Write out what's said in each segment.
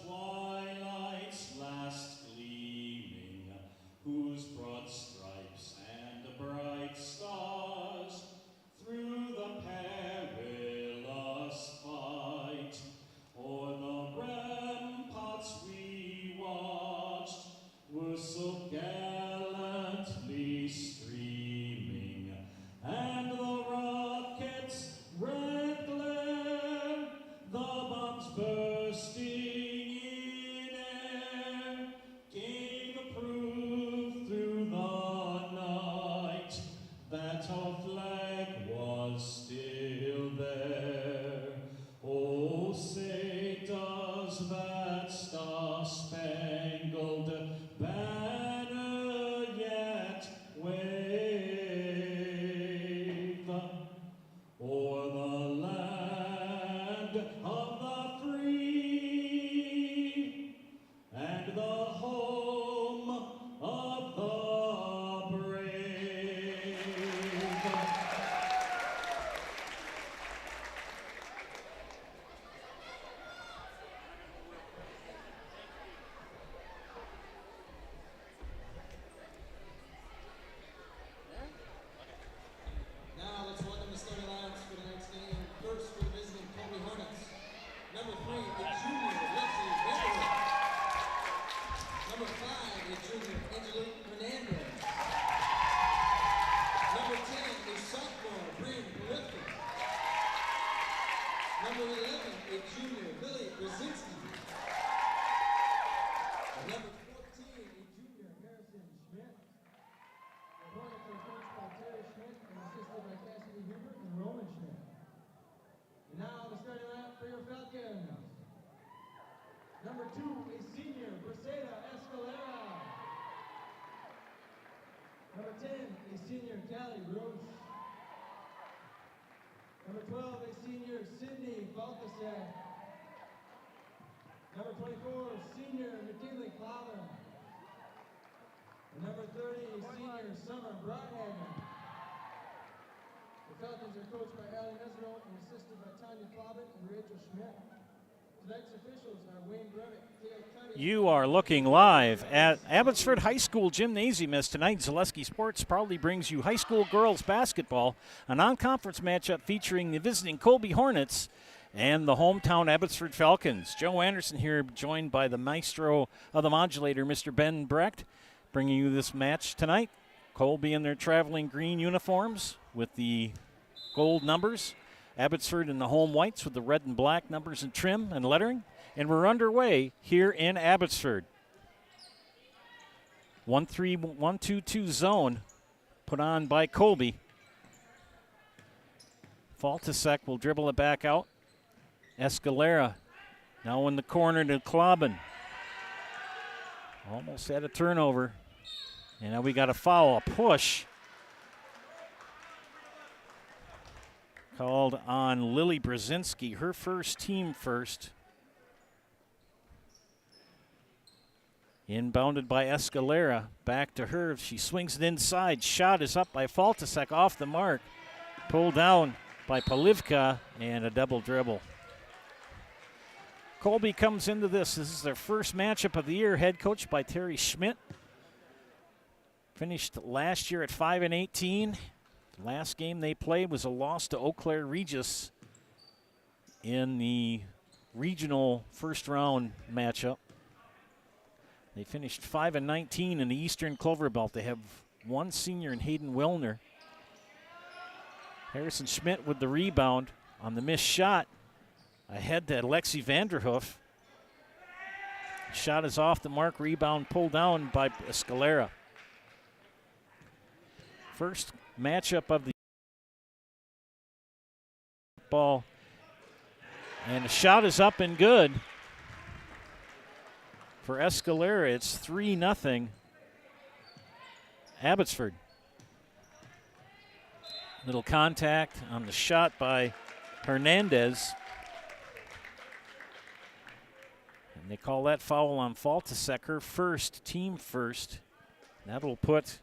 twilight's last gleaming, whose broad stripes and bright stars through the perilous fight o'er the ramparts we watched were so gallantly streaming, and the rockets' red glare, the bombs bursting in air, gave proof through the night that our flag was still there. Oh, say does that star-spangled banner yet wave o'er the land of the free and the home of the brave? Now let's welcome the starting lineups for the next game. First for the visiting Colby Hornets. Number 3, a junior, Lexi Vanderhook. Number 5, a junior, Angelique Hernandez. Number 10, a sophomore, Bryn Polifka. Number 11, a junior, Lily Brzezinski. Number 14, a junior, Harrison Schmidt. The Hornets are coached by Terry Schmidt and assisted by Cassidy Hubert and Roman Schmidt. And now the starting lineup for your Falcons. Number 2, a senior, Briseda Escalera. Number 10, a senior, Callie Roche. Number 12, a senior, Sydney Balthasar. Number 24, senior, McKinley Clover. And number 30, senior, Summer Broadhagen. The Falcons are coached by Allie Nesro and assisted by Tanya Clobbin and Rachel Schmidt. Tonight's officials are Wayne Brevik, Theo Cuddy. You are looking live at Abbotsford High School Gymnasium as tonight Zaleski Sports proudly brings you high school girls basketball, a non-conference matchup featuring the visiting Colby Hornets and the hometown Abbotsford Falcons. Joe Anderson here, joined by the maestro of the modulator, Mr. Ben Brecht, bringing you this match tonight. Colby in their traveling green uniforms with the gold numbers. Abbotsford in the home whites with the red and black numbers and trim and lettering. And we're underway here in Abbotsford. 1-3-1-2-2 zone put on by Colby. Faltasek will dribble it back out. Escalera now in the corner to Clobbin. Almost had a turnover. And now we got a foul, a push. Called on Lily Brzezinski, her first, team first. Inbounded by Escalera, back to her. She swings it inside. Shot is up by Faltasek, off the mark. Pulled down by Polivka, and a double dribble. Colby comes into this. This is their first matchup of the year, head coached by Terry Schmidt. Finished last year at 5-18. The last game they played was a loss to Eau Claire Regis in the regional first round matchup. They finished 5-19 in the Eastern Clover Belt. They have one senior in Hayden Wilner. Harrison Schmidt with the rebound on the missed shot. Ahead to Alexi Vanderhoof. Shot is off the mark. Rebound pulled down by Escalera. First matchup of the ball. And the shot is up and good. For Escalera, it's 3-0 Abbotsford. Little contact on the shot by Hernandez. And they call that foul on Faltasek, her first, team first. That'll put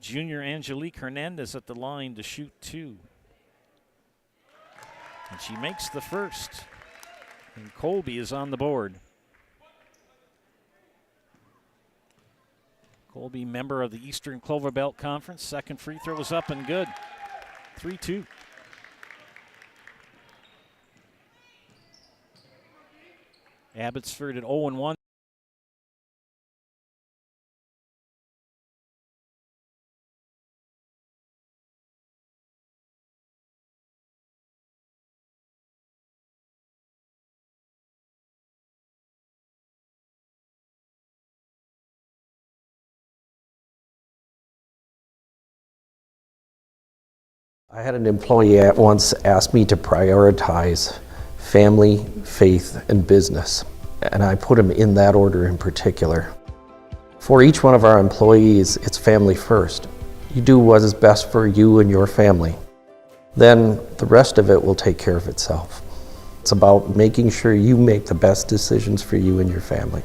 junior Angelique Hernandez at the line to shoot two. And she makes the first. And Colby is on the board. Colby, member of the Eastern Clover Belt Conference. Second free throw is up and good. 3-2. Abbotsford at 0-1. I had an employee at once ask me to prioritize family, faith, and business, and I put them in that order in particular. For each one of our employees, it's family first. You do what is best for you and your family. Then the rest of it will take care of itself. It's about making sure you make the best decisions for you and your family.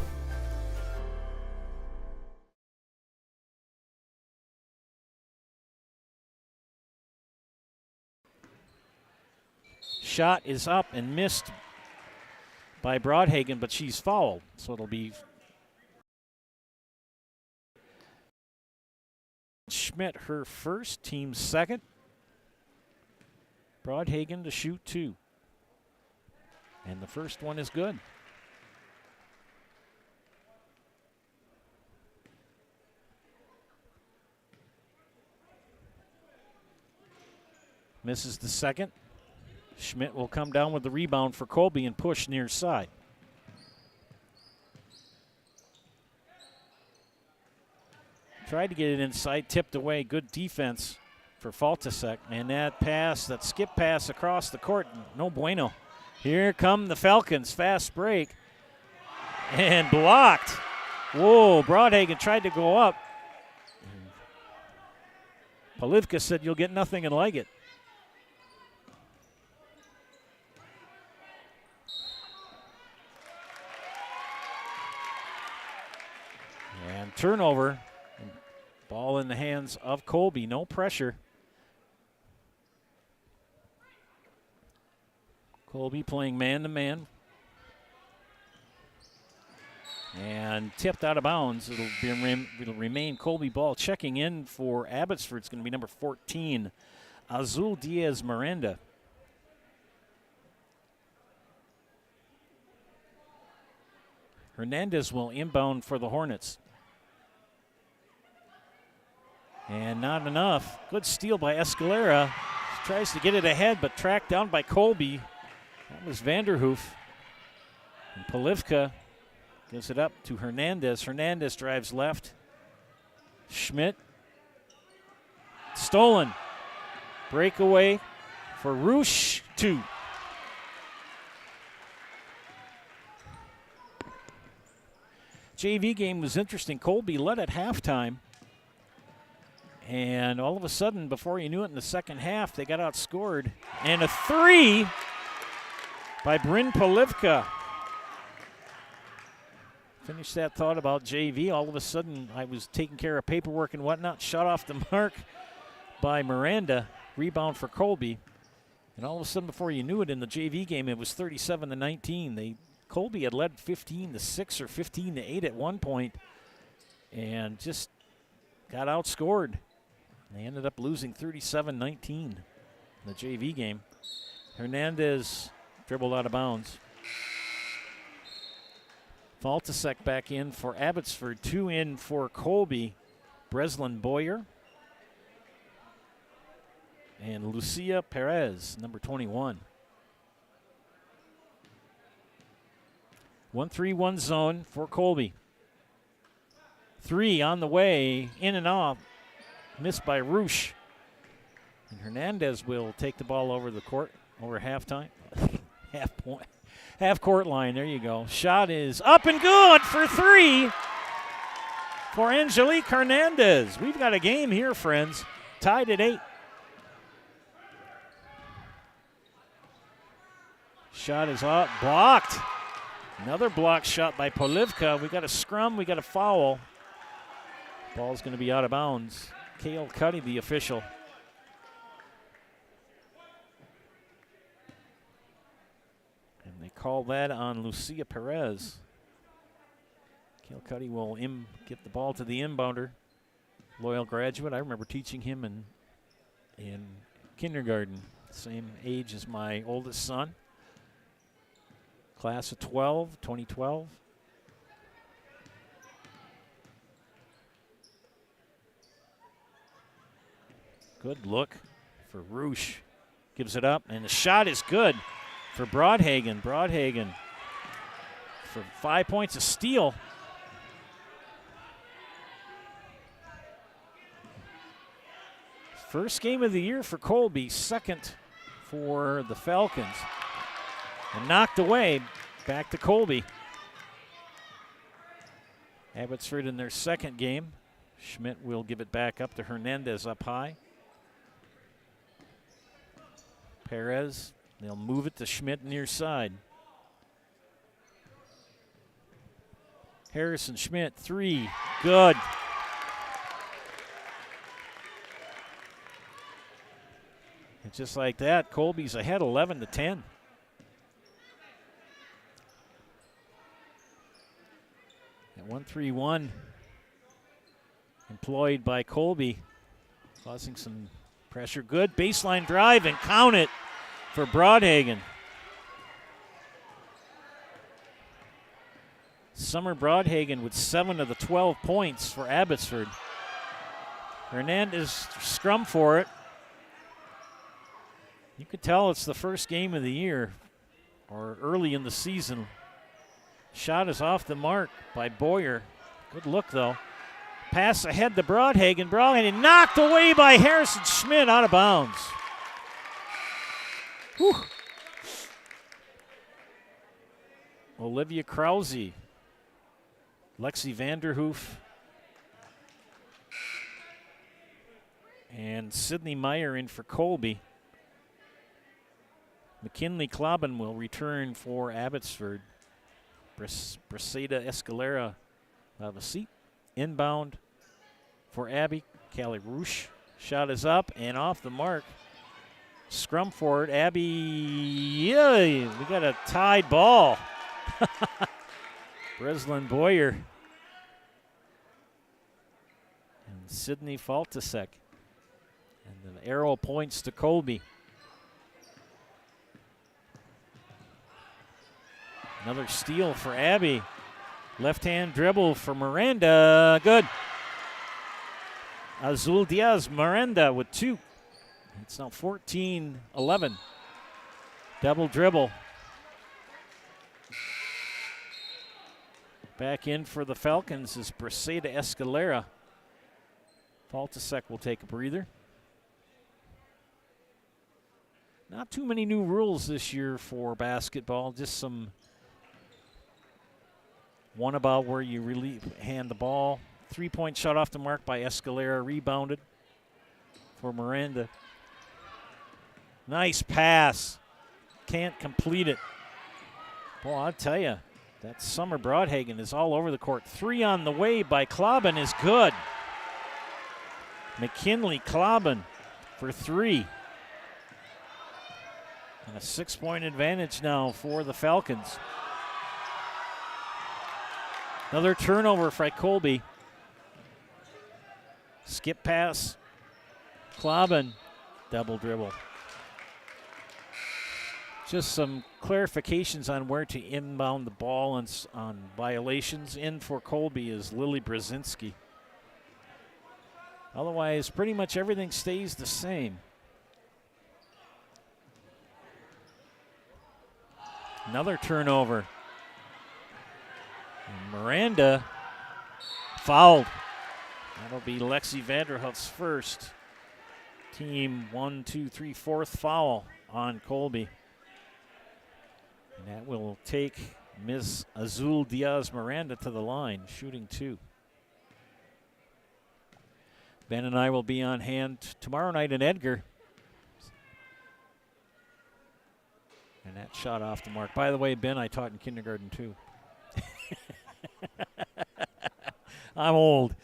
Shot is up and missed by Broadhagen, but she's fouled. So it'll be Schmidt, her first, team second. Broadhagen to shoot 2. And the first one is good. Misses the second. Schmidt will come down with the rebound for Colby and push near side. Tried to get it inside, tipped away. Good defense for Faltasek. And that pass, that skip pass across the court, no bueno. Here come the Falcons, fast break. And blocked. Whoa, Broadhagen tried to go up. Polivka said, "You'll get nothing and like it." And turnover. Ball in the hands of Colby. No pressure. Colby playing man-to-man. And tipped out of bounds. It'll remain Colby ball. Checking in for Abbotsford. It's going to be number 14, Azul Diaz Miranda. Hernandez will inbound for the Hornets. And not enough. Good steal by Escalera. Tries to get it ahead, but tracked down by Colby. That was Vanderhoof. And Polivka gives it up to Hernandez. Hernandez drives left. Schmidt. Stolen. Breakaway for Roosh, 2. JV game was interesting. Colby led at halftime. And all of a sudden, before you knew it in the second half, they got outscored. And a 3 by Bryn Polivka. Finish that thought about JV. All of a sudden, I was taking care of paperwork and whatnot. Shot off the mark by Miranda. Rebound for Colby. And all of a sudden, before you knew it, in the JV game, it was 37-19. Colby had led 15-6 or 15-8 at one point, and just got outscored. They ended up losing 37-19 in the JV game. Hernandez dribbled out of bounds. Faltasek back in for Abbotsford. 2 in for Colby. Breslin Boyer. And Lucia Perez, number 21. 1-3-1 zone for Colby. 3 on the way, in and off. Missed by Roosh. And Hernandez will take the ball over the court, over halftime. Half court line, there you go. Shot is up and good for 3 for Angelique Hernandez. We've got a game here, friends. Tied at 8. Shot is up, blocked. Another block shot by Polivka. We got a scrum, we got a foul. Ball's going to be out of bounds. Cale Cuddy, the official. And they call that on Lucia Perez. Cale Cuddy will get the ball to the inbounder. loyal graduate. I remember teaching him in kindergarten, same age as my oldest son. Class of 2012. Good look for Roosh. Gives it up, and the shot is good for Broadhagen. Broadhagen for 5 points, a steal. First game of the year for Colby, second for the Falcons. And knocked away, back to Colby. Abbotsford in their second game. Schmidt will give it back up to Hernandez up high. Perez, they'll move it to Schmidt near side. Harrison Schmidt, 3, good. And just like that, Colby's ahead 11-10. That 1-3-1 employed by Colby, causing some pressure. Good baseline drive and count it for Broadhagen. Summer Broadhagen with 7 of the 12 points for Abbotsford. Hernandez scrum for it. You could tell it's the first game of the year or early in the season. Shot is off the mark by Boyer. Good look though. Pass ahead to Broadhagen. Broadhagen knocked away by Harrison Schmidt out of bounds. Whew. Olivia Krause. Lexi Vanderhoof. And Sydney Meyer in for Colby. McKinley Kloben will return for Abbotsford. Briseda Escalera will have a seat. Inbound for Abby. Callie Roosh. Shot is up and off the mark. Scrum for it. Abby, yeah, we got a tied ball. Breslin Boyer. And Sydney Faltasek. And the arrow points to Colby. Another steal for Abby. Left-hand dribble for Miranda. Good. Azul Diaz Miranda with 2. It's now 14-11. Double dribble. Back in for the Falcons is Briseda Escalera. Faltasek will take a breather. Not too many new rules this year for basketball. Just some. One about where you hand the ball. 3-point shot off the mark by Escalera. Rebounded for Miranda. Nice pass. Can't complete it. Boy, I'll tell you, that Summer Broadhagen is all over the court. 3 on the way by Kloben is good. McKinley Kloben for 3. And a 6-point advantage now for the Falcons. Another turnover for Colby. Skip pass. Kloben. Double dribble. Just some clarifications on where to inbound the ball on violations. In for Colby is Lily Brzezinski. Otherwise, pretty much everything stays the same. Another turnover. And Miranda fouled. That'll be Lexi Vanderhoof's first. Team 4th foul on Colby. And that will take Ms. Azul Diaz Miranda to the line, shooting 2. Ben and I will be on hand tomorrow night in Edgar. And that shot off the mark. By the way, Ben, I taught in kindergarten too. I'm old.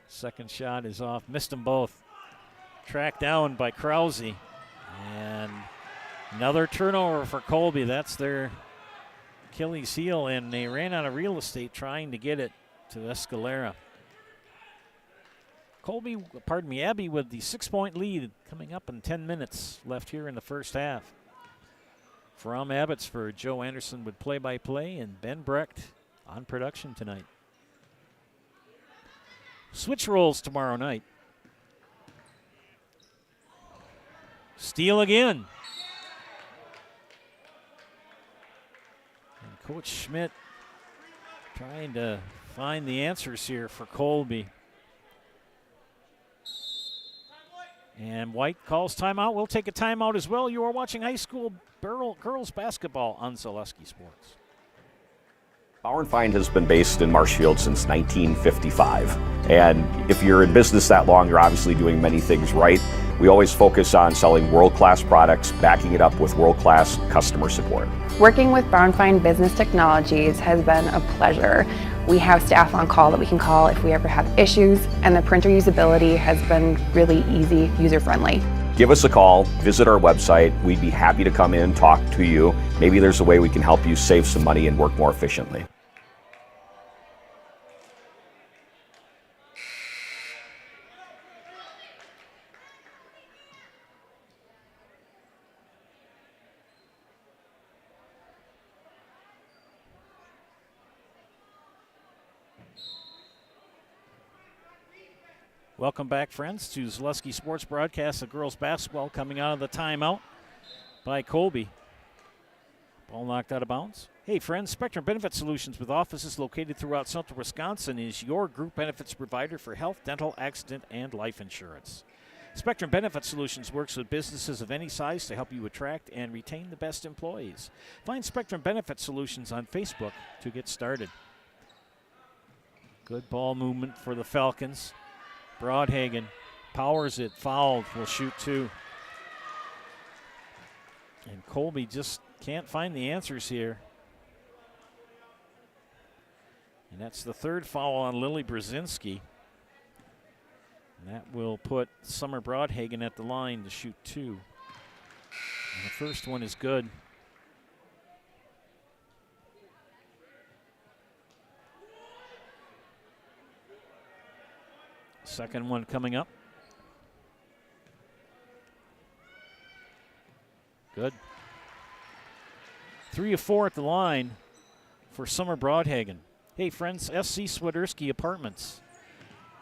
Second shot is off. Missed them both. Tracked down by Krause. And another turnover for Colby. That's their Achilles heel, and they ran out of real estate trying to get it to Escalera. Abbey with the 6-point lead coming up in 10 minutes left here in the first half. From Abbotsford, Joe Anderson with play-by-play and Ben Brecht on production tonight. Switch roles tomorrow night. Steal again. And Coach Schmidt trying to find the answers here for Colby. And White calls timeout. We'll take a timeout as well. You are watching high school girls basketball on Zaleski Sports. Bauer & Feind has been based in Marshfield since 1955. And if you're in business that long, you're obviously doing many things right. We always focus on selling world-class products, backing it up with world-class customer support. Working with Bauer & Feind Business Technologies has been a pleasure. We have staff on call that we can call if we ever have issues, and the printer usability has been really easy, user-friendly. Give us a call, visit our website. We'd be happy to come in, talk to you. Maybe there's a way we can help you save some money and work more efficiently. Welcome back, friends, to Zaleski Sports broadcast of girls basketball coming out of the timeout by Colby. Ball knocked out of bounds. Hey, friends, Spectrum Benefit Solutions with offices located throughout central Wisconsin is your group benefits provider for health, dental, accident, and life insurance. Spectrum Benefit Solutions works with businesses of any size to help you attract and retain the best employees. Find Spectrum Benefit Solutions on Facebook to get started. Good ball movement for the Falcons. Broadhagen powers it, fouled, will shoot two. And Colby just can't find the answers here. And that's the third foul on Lily Brzezinski. And that will put Summer Broadhagen at the line to shoot two. And the first one is good. Second one coming up. Good. 3 of 4 at the line for Summer Broadhagen. Hey, friends, SC Swiderski Apartments.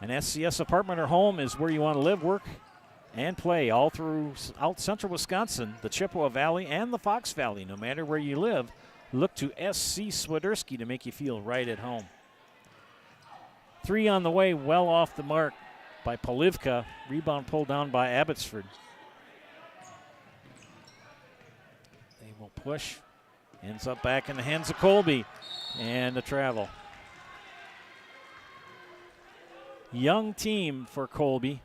An SCS apartment or home is where you want to live, work, and play all throughout central Wisconsin, the Chippewa Valley, and the Fox Valley. No matter where you live, look to SC Swiderski to make you feel right at home. 3 on the way, well off the mark by Polivka. Rebound pulled down by Abbotsford. They will push. Ends up back in the hands of Colby. And the travel. Young team for Colby.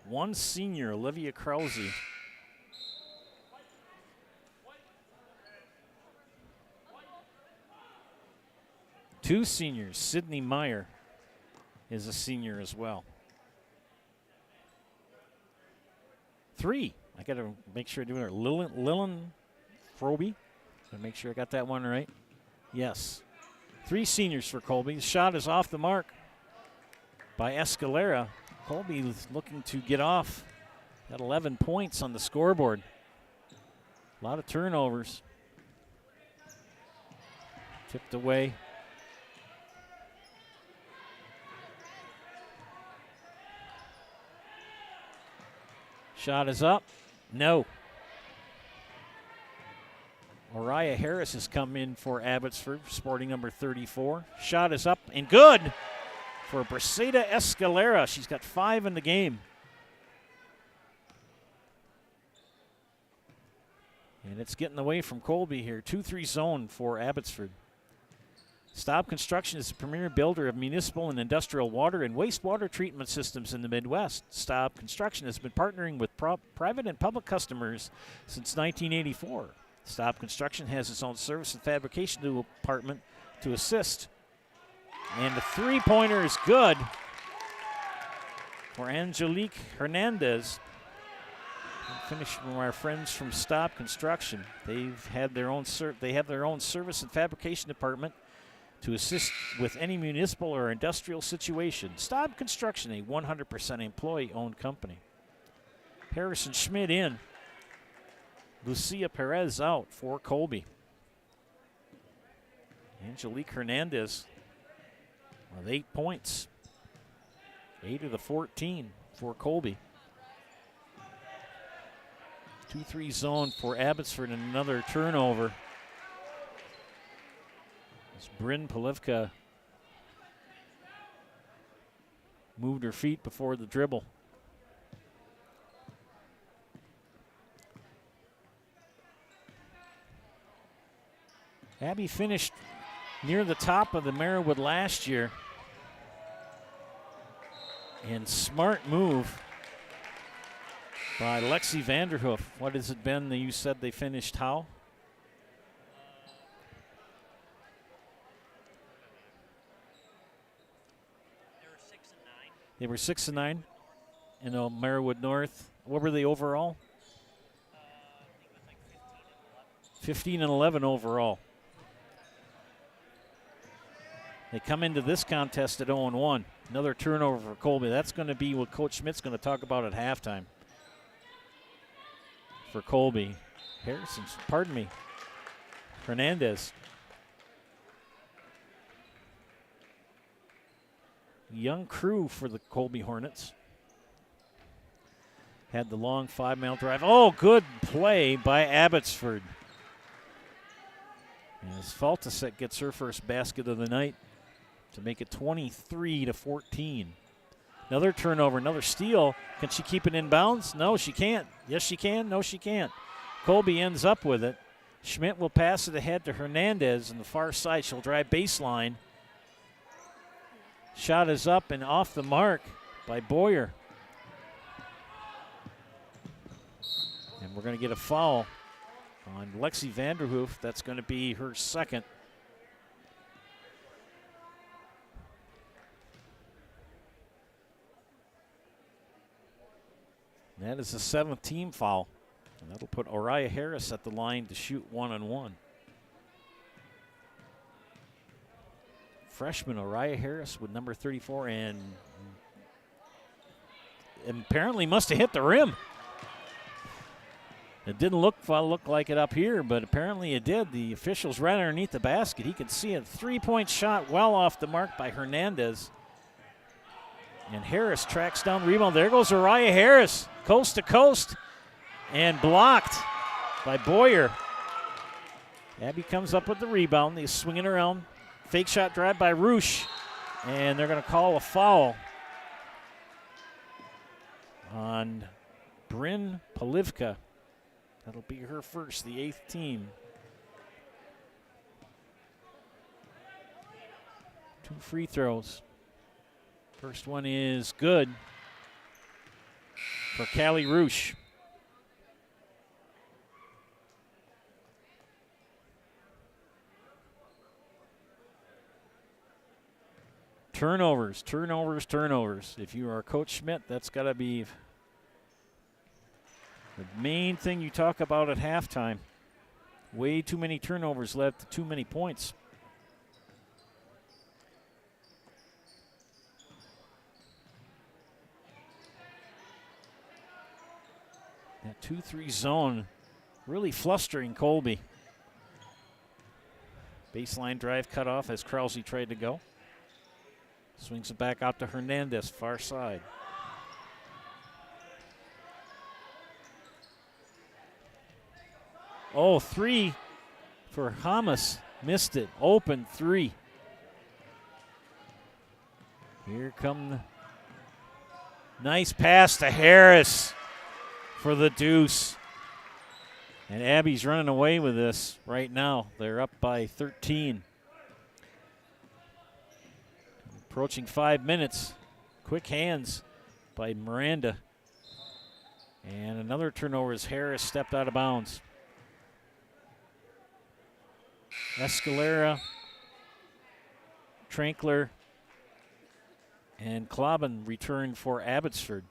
One senior, Olivia Krause. Two seniors, Sydney Meyer is a senior as well. 3, I got to make sure I do it. Lillian Froby, gotta make sure I got that one right. Yes, 3 seniors for Colby. The shot is off the mark by Escalera. Colby is looking to get off. Got 11 points on the scoreboard. A lot of turnovers. Tipped away. Shot is up. No. Mariah Harris has come in for Abbotsford, sporting number 34. Shot is up and good for Braceda Escalera. She's got 5 in the game. And it's getting away from Colby here. 2-3 zone for Abbotsford. Staub Construction is the premier builder of municipal and industrial water and wastewater treatment systems in the Midwest. Staub Construction has been partnering with private and public customers since 1984. Staub Construction has its own service and fabrication department to assist. And the three-pointer is good for Angelique Hernandez. Finish from our friends from Staub Construction. They've had their own service and fabrication department to assist with any municipal or industrial situation. Staub Construction, a 100% employee-owned company. Harrison Schmidt in. Lucia Perez out for Colby. Angelique Hernandez with 8 points. 8 of the 14 for Colby. 2-3 zone for Abbotsford and another turnover. As Bryn Polivka moved her feet before the dribble. Abby finished near the top of the Marywood last year. And smart move by Lexi Vanderhoof. What has it been that you said they finished how? They were 6 and 9 in Marywood North. What were they overall? 15 and 11 overall. They come into this contest at 0-1. Another turnover for Colby. That's going to be what Coach Schmidt's going to talk about at halftime for Colby. Hernandez. Young crew for the Colby Hornets. Had the long 5-mile drive. Oh, good play by Abbotsford. As Faltasek gets her first basket of the night to make it 23-14. Another turnover, another steal. Can she keep it in bounds? No, she can't. Yes, she can. No, she can't. Colby ends up with it. Schmidt will pass it ahead to Hernandez on the far side. She'll drive baseline. Shot is up and off the mark by Boyer. And we're going to get a foul on Lexi Vanderhoof. That's going to be her second. That is the 7th team foul. And that'll put Oriah Harris at the line to shoot 1-on-1. Freshman Oriah Harris with number 34 and apparently must have hit the rim. It didn't look like it up here, but apparently it did. The official's right underneath the basket. He could see it. 3-point shot well off the mark by Hernandez. And Harris tracks down the rebound. There goes Oriah Harris, coast to coast, and blocked by Boyer. Abby comes up with the rebound. He's swinging around. Fake shot drive by Roosh, and they're going to call a foul on Bryn Polivka. That'll be her first, the 8th team. 2 free throws. First one is good for Callie Roosh. Turnovers, turnovers, turnovers. If you are Coach Schmidt, that's got to be the main thing you talk about at halftime. Way too many turnovers led to too many points. That 2-3 zone really flustering Colby. Baseline drive cut off as Krause tried to go. Swings it back out to Hernandez, far side. Oh, 3 for Hamas. Missed it. Open 3. Here come the nice pass to Harris for the deuce. And Abby's running away with this right now. They're up by 13. Approaching 5 minutes. Quick hands by Miranda. And another turnover as Harris stepped out of bounds. Escalera, Trankler, and Klobin returned for Abbotsford.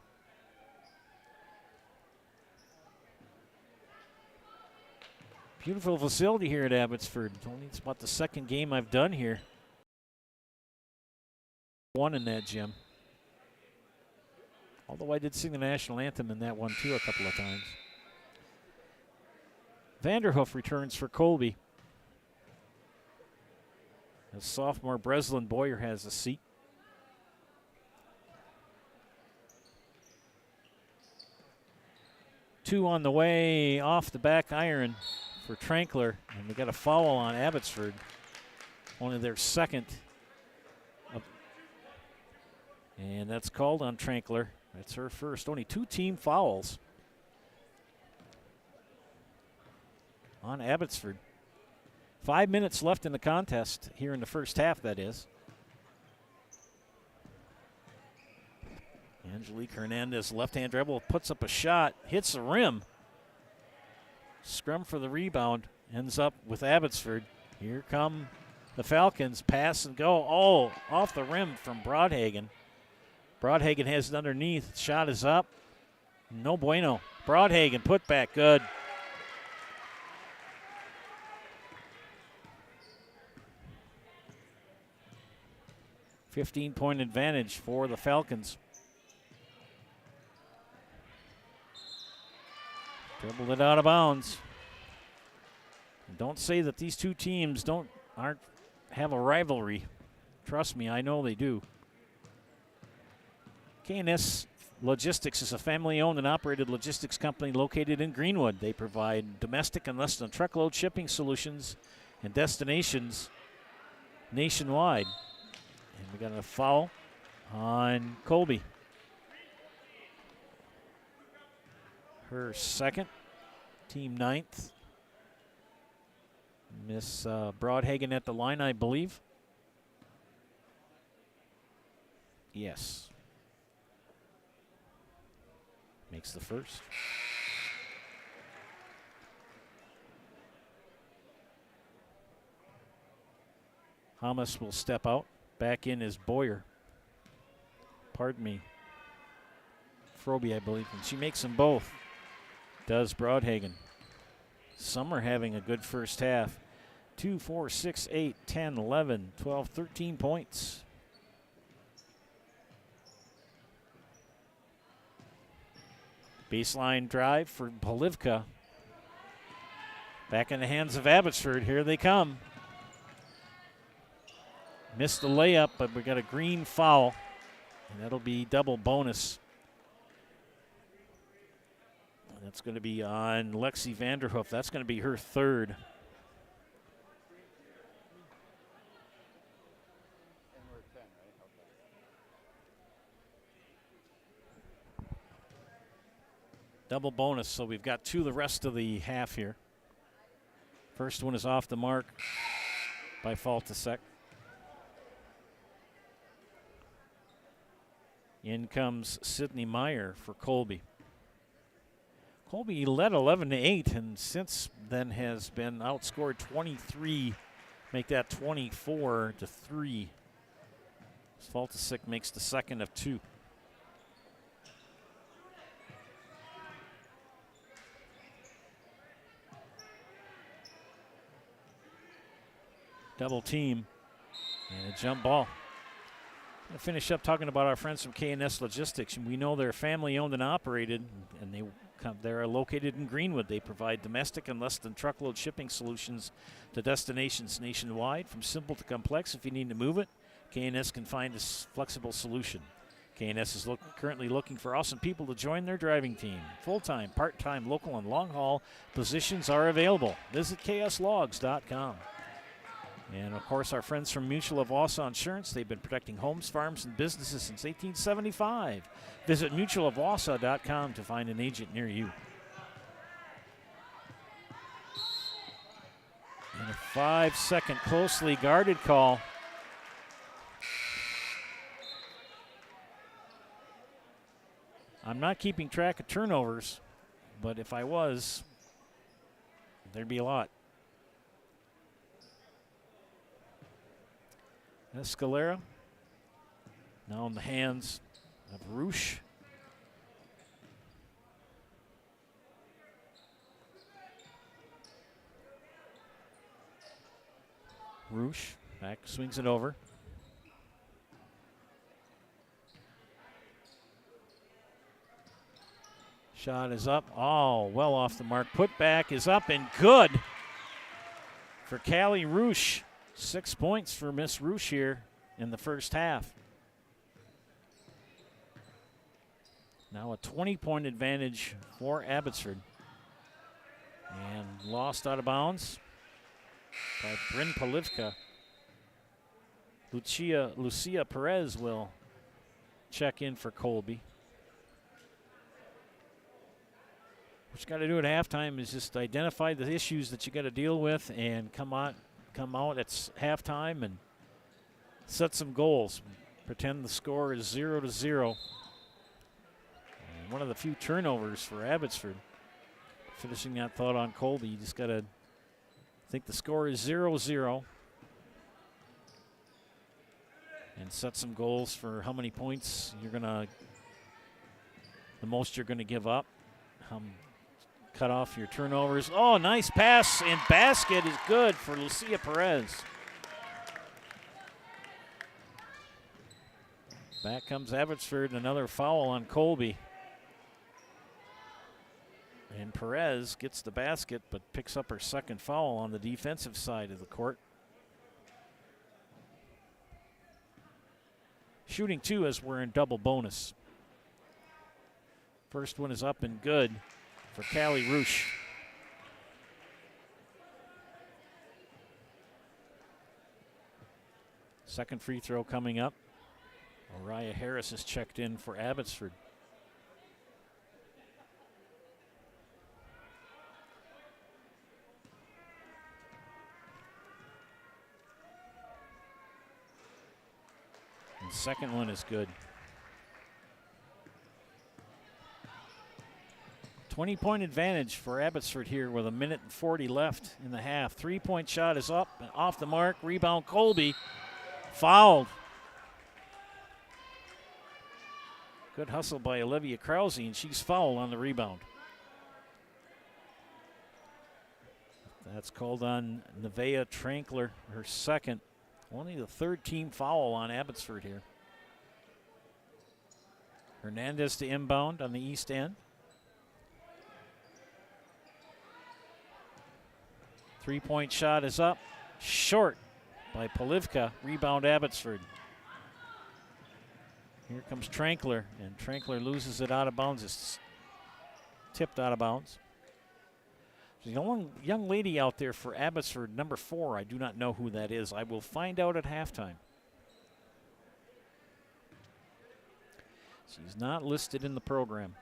Beautiful facility here at Abbotsford. It's about the second game I've done here. One in that gym. Although I did sing the national anthem in that one too a couple of times. Vanderhoof returns for Colby. As sophomore Breslin Boyer has a seat. Two on the way off the back iron for Trankler, and we got a foul on Abbotsford. Only their second. And that's called on Trankler. That's her first. Only 2 team fouls on Abbotsford. 5 minutes left in the contest here in the first half, that is. Angelique Hernandez, left-hand dribble, puts up a shot, hits the rim. Scrum for the rebound, ends up with Abbotsford. Here come the Falcons, pass and go. Oh, off the rim from Broadhagen. Broadhagen has it underneath, shot is up. No bueno. Broadhagen, put back, good. $15-point advantage for the Falcons. Dribbled it out of bounds. And don't say that these two teams aren't have a rivalry. Trust me, I know they do. K&S Logistics is a family-owned and operated logistics company located in Greenwood. They provide domestic and less than truckload shipping solutions and destinations nationwide. And we got a foul on Colby. Her second, team 9th. Miss Broadhagen at the line, I believe. Yes. Makes the first. Hamas will step out. Back in is Boyer. Pardon me. Froby, I believe. And she makes them both. Does Broadhagen. Some are having a good first half. 2, 4, 6, 8, 10, 11, 12, 13 points. Baseline drive for Polivka. Back in the hands of Abbotsford. Here they come. Missed the layup, but we got a green foul. And that'll be double bonus. And that's going to be on Lexi Vanderhoof. That's going to be her third. Double bonus, so we've got 2 the rest of the half here. First one is off the mark by Faltasek. In comes Sydney Meyer for Colby. Colby led 11-8, and since then has been outscored 23, make that 24-3. Faltasek makes the second of 2. Double team and a jump ball. I'm going to finish up talking about our friends from K&S Logistics. We know they're family owned and operated, and they're located in Greenwood. They provide domestic and less than truckload shipping solutions to destinations nationwide, from simple to complex. If you need to move it, K&S can find a flexible solution. K&S is currently looking for awesome people to join their driving team. Full-time, part-time, local, and long-haul positions are available. Visit kslogs.com. And, of course, our friends from Mutual of Wausau Insurance, they've been protecting homes, farms, and businesses since 1875. Visit mutualofwausau.com to find an agent near you. And a 5-second closely guarded call. I'm not keeping track of turnovers, but if I was, there'd be a lot. Escalera now in the hands of Roosh. Roosh back, swings it over. Shot is up. Oh, well off the mark. Put back is up and good for Callie Roosh. 6 points for Miss Roosh here in the first half. Now a 20-point advantage for Abbotsford. And lost out of bounds by Bryn Polivka. Lucia Perez will check in for Colby. What you got to do at halftime is just identify the issues that you got to deal with and come out at halftime and set some goals. Pretend the score is 0-0. And one of the few turnovers for Abbotsford. Finishing that thought on Colby, you just got to think the score is 0-0 and set some goals for how many points the most you're gonna give up. Cut off your turnovers. Oh, nice pass and basket is good for Lucia Perez. Back comes Abbotsford, another foul on Colby. And Perez gets the basket but picks up her second foul on the defensive side of the court. Shooting 2 as we're in double bonus. First one is up and good for Callie Roosh. Second free throw coming up. Mariah Harris is checked in for Abbotsford. And second one is good. 20-point advantage for Abbotsford here with 1:40 left in the half. 3-point shot is up and off the mark. Rebound Colby. Fouled. Good hustle by Olivia Krause, and she's fouled on the rebound. That's called on Nevaeh Trankler, her second. Only the third team foul on Abbotsford here. Hernandez to inbound on the east end. 3-point shot is up, short by Polivka. Rebound Abbotsford. Here comes Trankler, and Trankler loses it out of bounds. It's tipped out of bounds. There's a young lady out there for Abbotsford, number 4. I do not know who that is. I will find out at halftime. She's not listed in the program.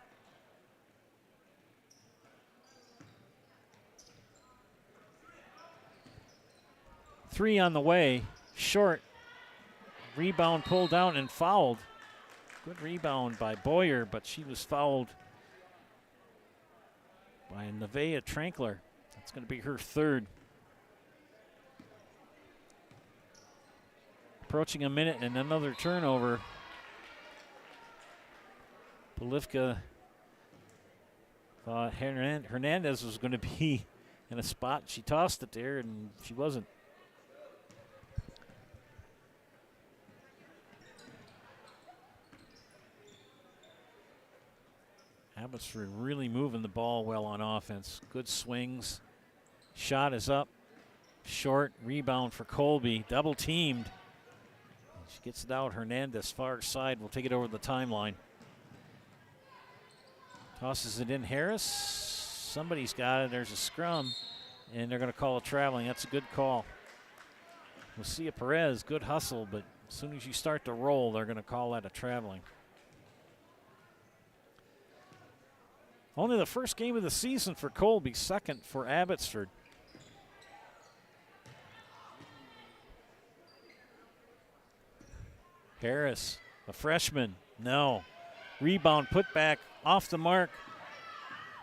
Three on the way, short. Rebound pulled down and fouled. Good rebound by Boyer, but she was fouled by Nevaeh Trankler. That's going to be her third. Approaching a minute and another turnover. Polivka thought Hernandez was going to be in a spot. She tossed it there, and she wasn't. Abbotsford really moving the ball well on offense. Good swings. Shot is up. Short. Rebound for Colby. Double teamed. She gets it out. Hernandez, far side, will take it over the timeline. Tosses it in. Harris. Somebody's got it. There's a scrum. And they're going to call it traveling. That's a good call. Lucia Perez, good hustle, but as soon as you start to roll, they're going to call that a traveling. Only the first game of the season for Colby, second for Abbotsford. Harris, a freshman, no. Rebound put back off the mark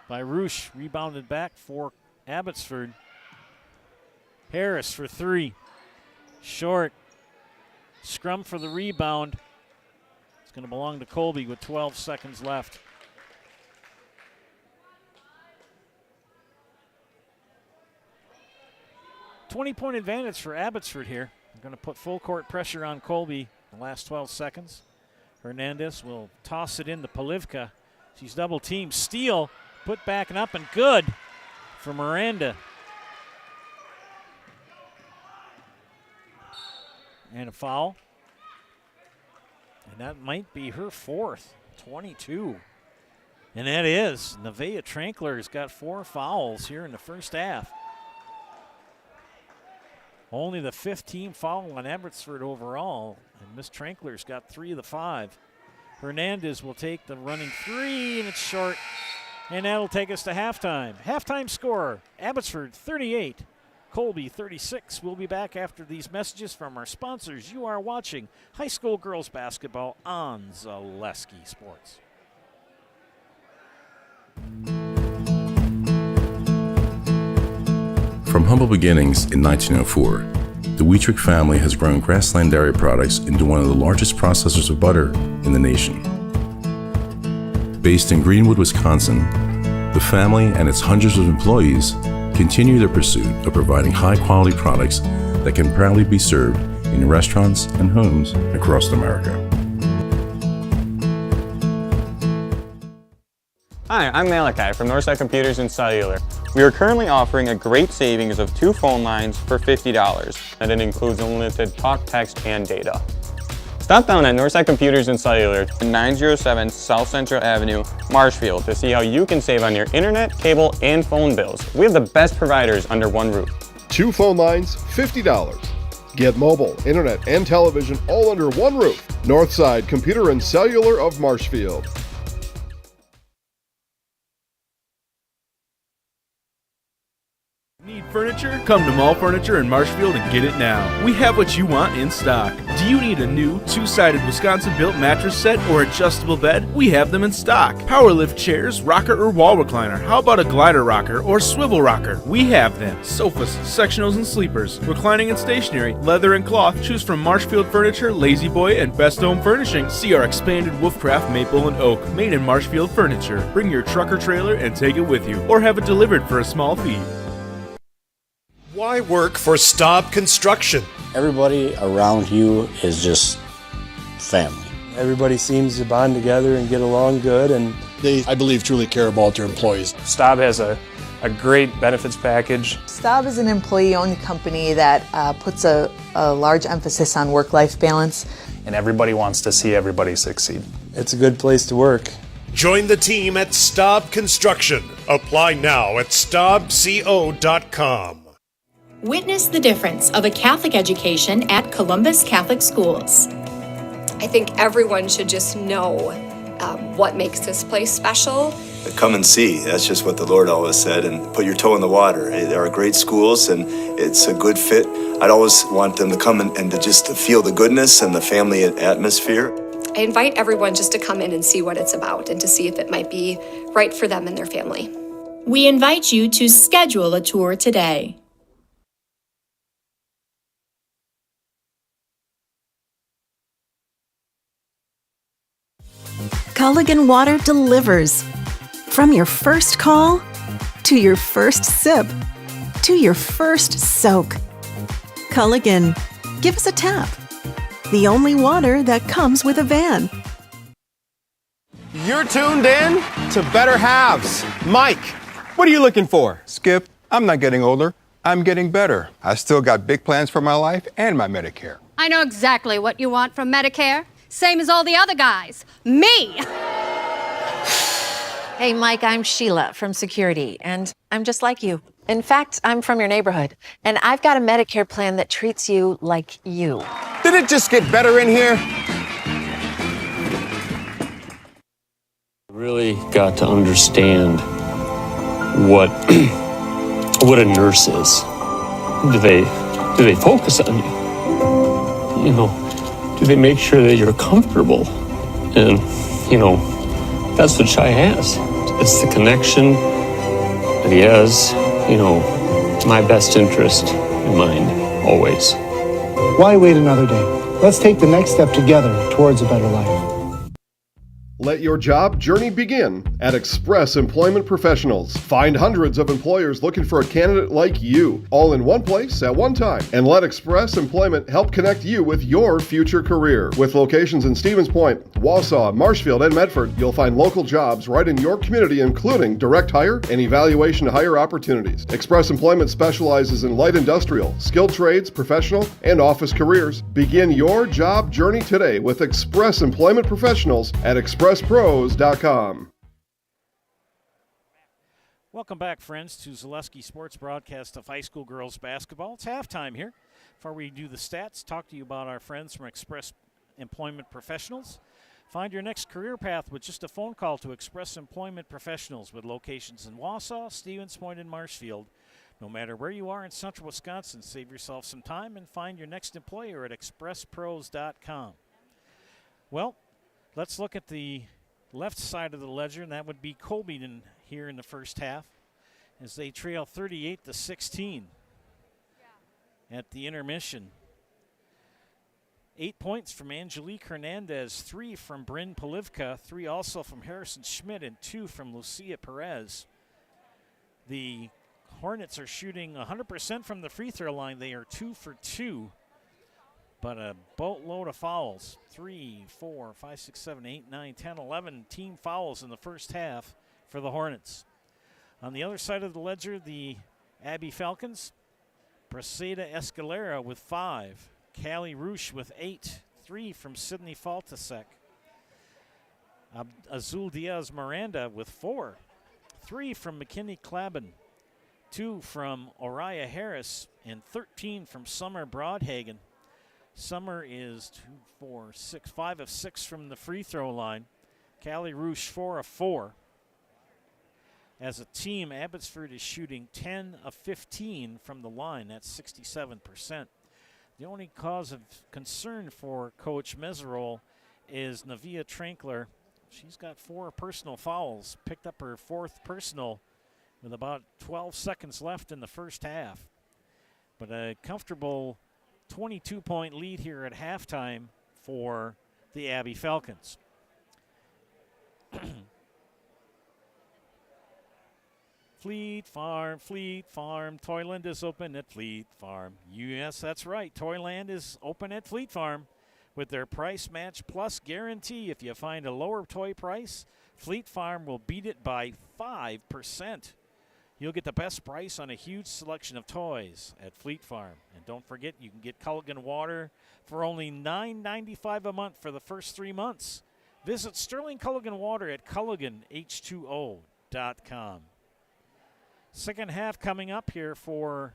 by Roosh. Rebounded back for Abbotsford. Harris for 3. Short. Scrum for the rebound. It's going to belong to Colby with 12 seconds left. 20-point advantage for Abbotsford here. They're going to put full court pressure on Colby the last 12 seconds. Hernandez will toss it into Polivka. She's double teamed. Steal, put back and up and good for Miranda. And a foul. And that might be her fourth, 22. And that is. Nevaeh Trankler's got 4 fouls here in the first half. Only the 5th team foul on Abbotsford overall. And Miss Trankler's got 3 of the 5. Hernandez will take the running 3, and it's short. And that'll take us to halftime. Halftime score, Abbotsford 38, Colby 36. We'll be back after these messages from our sponsors. You are watching high school girls basketball on Zaleski Sports. From humble beginnings in 1904, the Wheatrick family has grown Grassland Dairy Products into one of the largest processors of butter in the nation. Based in Greenwood, Wisconsin, the family and its hundreds of employees continue their pursuit of providing high-quality products that can proudly be served in restaurants and homes across America. Hi, I'm Malachi from Northside Computers and Cellular. We are currently offering a great savings of 2 phone lines for $50, and it includes unlimited talk, text, and data. Stop down at Northside Computers and Cellular at 907 South Central Avenue, Marshfield, to see how you can save on your internet, cable, and phone bills. We have the best providers under one roof. 2 phone lines, $50. Get mobile, internet, and television all under one roof. Northside Computer and Cellular of Marshfield. Need furniture? Come to Mall Furniture in Marshfield and get it now. We have what you want in stock. Do you need a new 2-sided Wisconsin-built mattress set or adjustable bed? We have them in stock. Power lift chairs, rocker or wall recliner. How about a glider rocker or swivel rocker? We have them. Sofas, sectionals and sleepers, reclining and stationery, leather and cloth. Choose from Marshfield Furniture, Lazy Boy, and Best Home Furnishing. See our expanded Wolfcraft Maple and Oak, made in Marshfield Furniture. Bring your truck or trailer and take it with you, or have it delivered for a small fee. Why work for Staub Construction? Everybody around you is just family. Everybody seems to bond together and get along good, and They, I believe, truly care about their employees. Staub has a great benefits package. Staub is an employee-owned company that puts a large emphasis on work-life balance. And everybody wants to see everybody succeed. It's a good place to work. Join the team at Staub Construction. Apply now at staubco.com. Witness the difference of a Catholic education at Columbus Catholic Schools. I think everyone should just know what makes this place special. Come and see. That's just what the Lord always said, and put your toe in the water. They are great schools, and it's a good fit. I'd always want them to come and to just to feel the goodness and the family atmosphere. I invite everyone just to come in and see what it's about and to see if it might be right for them and their family. We invite you to schedule a tour today. Culligan Water delivers. From your first call, to your first sip, to your first soak. Culligan, give us a tap. The only water that comes with a van. You're tuned in to Better Halves. Mike, what are you looking for? Skip, I'm not getting older. I'm getting better. I still got big plans for my life and my Medicare. I know exactly what you want from Medicare. Same as all the other guys. Me! Hey, Mike, I'm Sheila from Security, and I'm just like you. In fact, I'm from your neighborhood, and I've got a Medicare plan that treats you like you. Did it just get better in here? Really got to understand what what a nurse is. Do they focus on you? You know, do they make sure that you're comfortable? And, you know, that's what Shai has. It's the connection that he has, you know, my best interest in mind, always. Why wait another day? Let's take the next step together towards a better life. Let your job journey begin at Express Employment Professionals. Find hundreds of employers looking for a candidate like you, all in one place at one time. And let Express Employment help connect you with your future career. With locations in Stevens Point, Wausau, Marshfield, and Medford, you'll find local jobs right in your community, including direct hire and evaluation to hire opportunities. Express Employment specializes in light industrial, skilled trades, professional, and office careers. Begin your job journey today with Express Employment Professionals at expresspros.com. Welcome back, friends, to Zaleski Sports broadcast of high school girls basketball. It's halftime here. Before we do the stats, talk to you about our friends from Express Employment Professionals. Find your next career path with just a phone call to Express Employment Professionals with locations in Wausau, Stevens Point, and Marshfield. No matter where you are in central Wisconsin, save yourself some time and find your next employer at expresspros.com. Well, let's look at the left side of the ledger, and that would be Colby here in the first half as they trail 38-16 at the intermission. 8 points from Angelique Hernandez, 3 from Bryn Polivka, 3 also from Harrison Schmidt, and 2 from Lucia Perez. The Hornets are shooting 100% from the free throw line. They are 2 for 2, but a boatload of fouls. 3, 4, 5, 6, 7, 8, 9, 10, 11 team fouls in the first half for the Hornets. On the other side of the ledger, the Abbey Falcons, Braseda Escalera with 5, Callie Roosh with 8, 3 from Sydney Faltasek. Azul Diaz Miranda with 4, 3 from McKinney Clabin, 2 from Oriah Harris, and 13 from Summer Broadhagen. Summer is 2, 4, 6, 5 of 6 from the free throw line. Callie Roosh 4 of 4. As a team, Abbotsford is shooting 10 of 15 from the line. That's 67%. The only cause of concern for Coach Meserole is Navia Trankler. She's got 4 personal fouls, picked up her 4th personal with about 12 seconds left in the first half. But a comfortable 22-point lead here at halftime for the Abbey Falcons. Fleet Farm, Toyland is open at Fleet Farm. Yes, that's right. Toyland is open at Fleet Farm with their price match plus guarantee. If you find a lower toy price, Fleet Farm will beat it by 5%. You'll get the best price on a huge selection of toys at Fleet Farm. And don't forget, you can get Culligan water for only $9.95 a month for the first 3 months. Visit Sterling Culligan Water at CulliganH2O.com. Second half coming up here for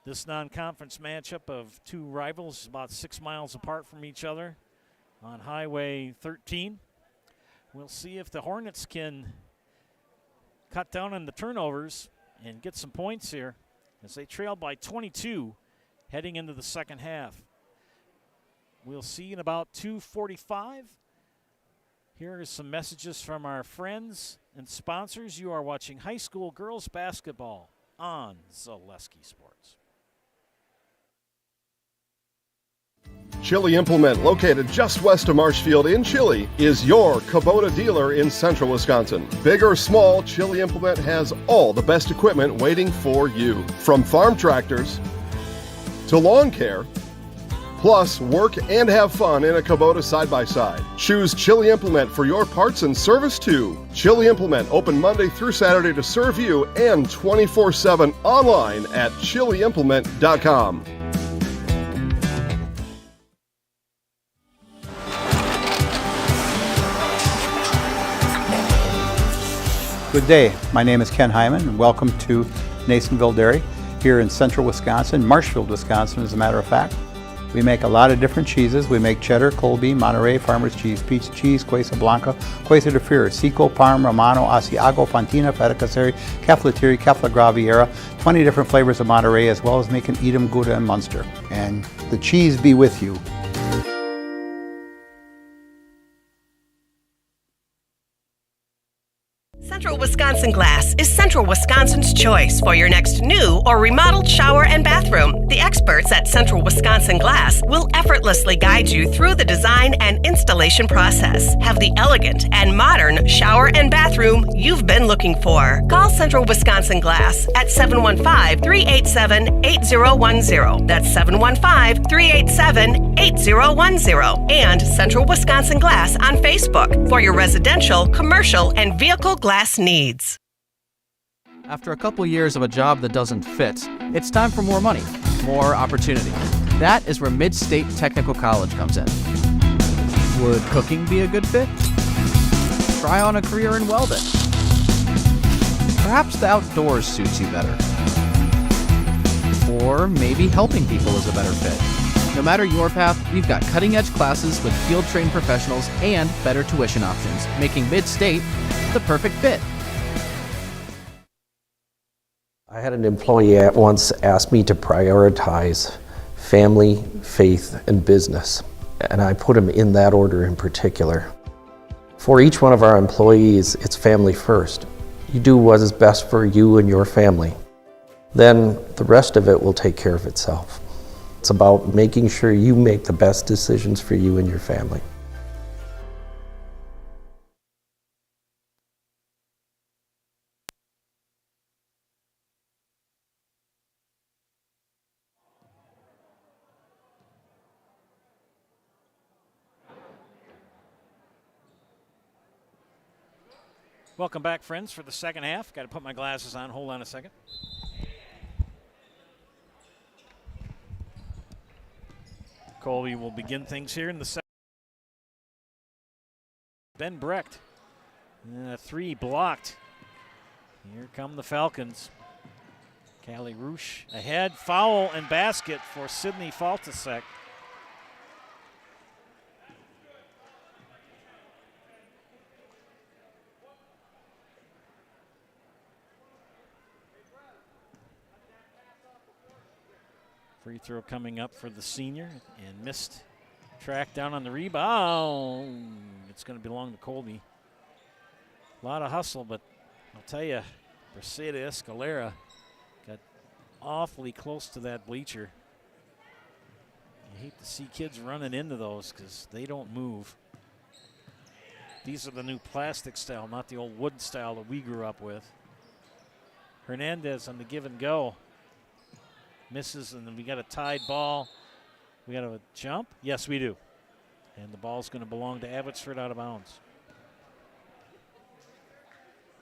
this non-conference matchup of 2 rivals about 6 miles apart from each other on Highway 13. We'll see if the Hornets can cut down on the turnovers and get some points here as they trail by 22 heading into the second half. We'll see in about 2:45. Here are some messages from our friends and sponsors. You are watching high school girls basketball on Zaleski Sports. Chili Implement, located just west of Marshfield in Chili, is your Kubota dealer in central Wisconsin. Big or small, Chili Implement has all the best equipment waiting for you. From farm tractors to lawn care, plus work and have fun in a Kubota side-by-side. Choose Chili Implement for your parts and service too. Chili Implement, open Monday through Saturday to serve you and 24/7 online at chiliimplement.com. Good day. My name is Ken Hyman, and welcome to Nasonville Dairy here in central Wisconsin, Marshfield, Wisconsin, as a matter of fact. We make a lot of different cheeses. We make cheddar, Colby, Monterey, Farmer's Cheese, Peach Cheese, Quesa Blanca, Quesa de Freer, Seco, Parm, Romano, Asiago, Fontina, Feta Caseri, Caflatiri, Cafla Graviera, 20 different flavors of Monterey, as well as making Edam, Gouda, and Munster. And the cheese be with you. Central Wisconsin Glass is Central Wisconsin's choice for your next new or remodeled shower and bathroom. The experts at Central Wisconsin Glass will effortlessly guide you through the design and installation process. Have the elegant and modern shower and bathroom you've been looking for. Call Central Wisconsin Glass at 715-387-8010. That's 715-387-8010. And Central Wisconsin Glass on Facebook for your residential, commercial, and vehicle glass needs. After a couple years of a job that doesn't fit, it's time for more money, more opportunity. That is where Mid-State Technical College comes in. Would cooking be a good fit? Try on a career in welding. Perhaps the outdoors suits you better. Or maybe helping people is a better fit. No matter your path, we've got cutting-edge classes with field-trained professionals and better tuition options, making Mid-State the perfect fit. I had an employee at once ask me to prioritize family, faith, and business, and I put them in that order in particular. For each one of our employees, it's family first. You do what is best for you and your family. Then the rest of it will take care of itself. It's about making sure you make the best decisions for you and your family. Welcome back, friends, for the second half. Got to put my glasses on. Hold on a second. Colby will begin things here in the second. Ben Brecht. Three blocked. Here come the Falcons. Callie Roosh ahead. Foul and basket for Sydney Faltasek. Free throw coming up for the senior and missed. Track down on the rebound. It's going to belong to Colby. A lot of hustle, but I'll tell you, Braceda Escalera got awfully close to that bleacher. You hate to see kids running into those because they don't move. These are the new plastic style, not the old wood style that we grew up with. Hernandez on the give and go. Misses, and then we got a tied ball. We got a jump? Yes, we do. And the ball's going to belong to Abbotsford out of bounds.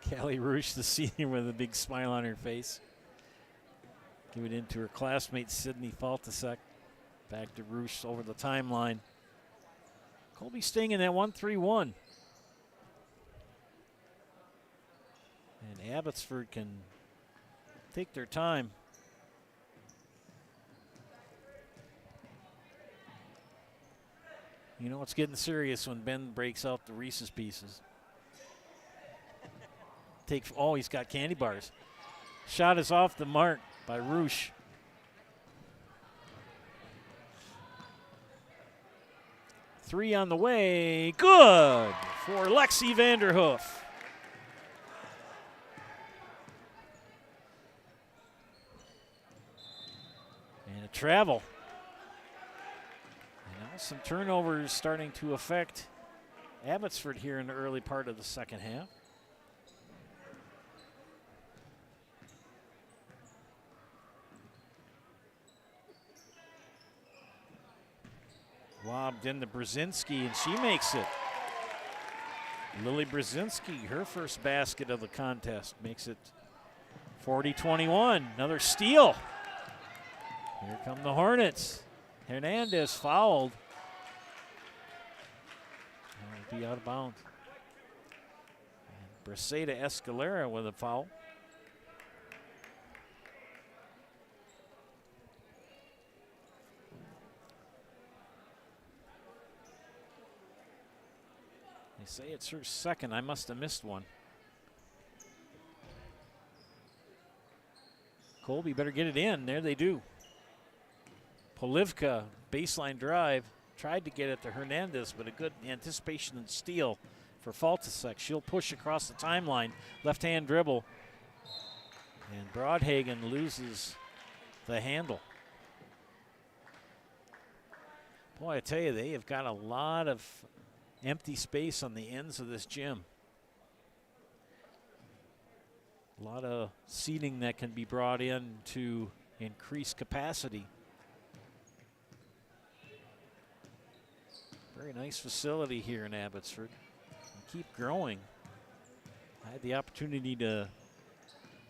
Callie Roosh, the senior, with a big smile on her face. Give it into her classmate, Sydney Faltasek. Back to Roosh over the timeline. Colby staying in that 1-3-1. And Abbotsford can take their time. You know it's getting serious when Ben breaks out the Reese's Pieces. He's got candy bars. Shot is off the mark by Roosh. Three on the way. Good for Lexi Vanderhoof. And a travel. Some turnovers starting to affect Abbotsford here in the early part of the second half. Lobbed into Brzezinski, and she makes it. Lily Brzezinski, her first basket of the contest, makes it 40-21. Another steal. Here come the Hornets. Hernandez fouled. Will be out of bounds. And Braceda Escalera with a foul. They say it's her second. I must have missed one. Colby better get it in. There they do. Polivka, baseline drive. Tried to get it to Hernandez, but a good anticipation and steal for Faltasek. She'll push across the timeline. Left-hand dribble. And Broadhagen loses the handle. Boy, I tell you, they have got a lot of empty space on the ends of this gym. A lot of seating that can be brought in to increase capacity. Very nice facility here in Abbotsford. And keep growing. I had the opportunity to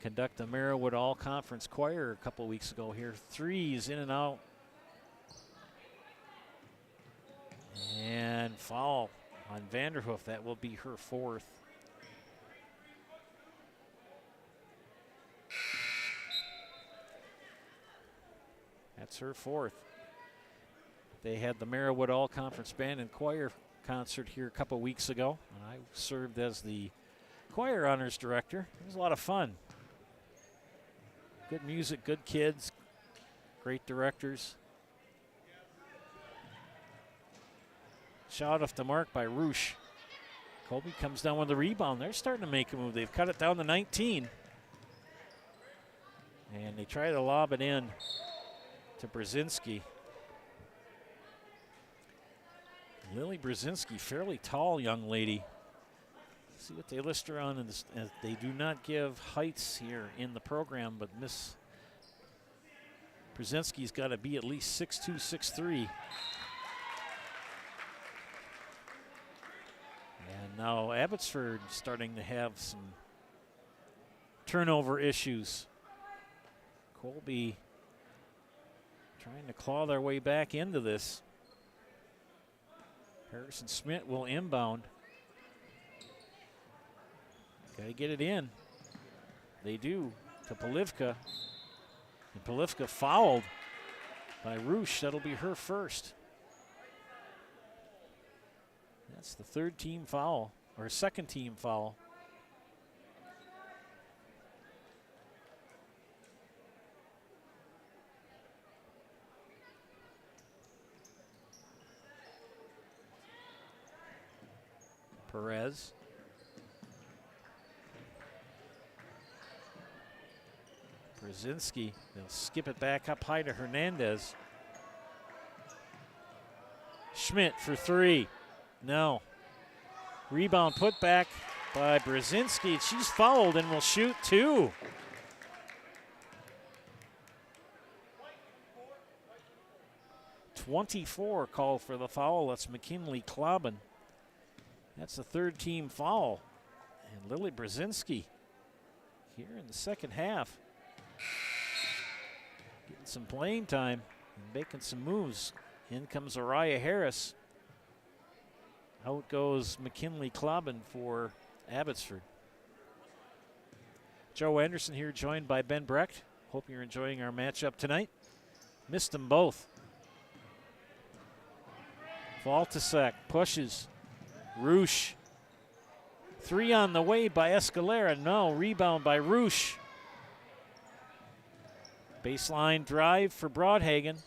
conduct the Merriwood All-Conference Choir a couple weeks ago here. Threes in and out. And foul on Vanderhoof. That will be her fourth. That's her fourth. They had the Merriwood All-Conference Band and Choir concert here a couple weeks ago, and I served as the choir honors director. It was a lot of fun. Good music, good kids, great directors. Shot off the mark by Roosh. Colby comes down with the rebound. They're starting to make a move. They've cut it down to 19. And they try to lob it in to Brzezinski. Lily Brzezinski, fairly tall young lady. See what they list her on. They do not give heights here in the program, but Miss Brzezinski's got to be at least 6'2", 6'3". And now Abbotsford starting to have some turnover issues. Colby trying to claw their way back into this. Harrison Schmidt will inbound. Got to get it in. They do to Polivka. And Polivka fouled by Roosh. That'll be her first. That's the third team foul, or second team foul. Perez. Brzezinski, they'll skip it back up high to Hernandez. Schmidt for three. No. Rebound put back by Brzezinski. She's fouled and will shoot two. .24 call for the foul. That's McKinley Klobin. That's the third team foul. And Lily Brzezinski here in the second half. Getting some playing time and making some moves. In comes Araya Harris. Out goes McKinley Klobin for Abbotsford. Joe Anderson here, joined by Ben Brecht. Hope you're enjoying our matchup tonight. Missed them both. Faltasek pushes. Roosh. Three on the way by Escalera. No, rebound by Roosh. Baseline drive for Broadhagen.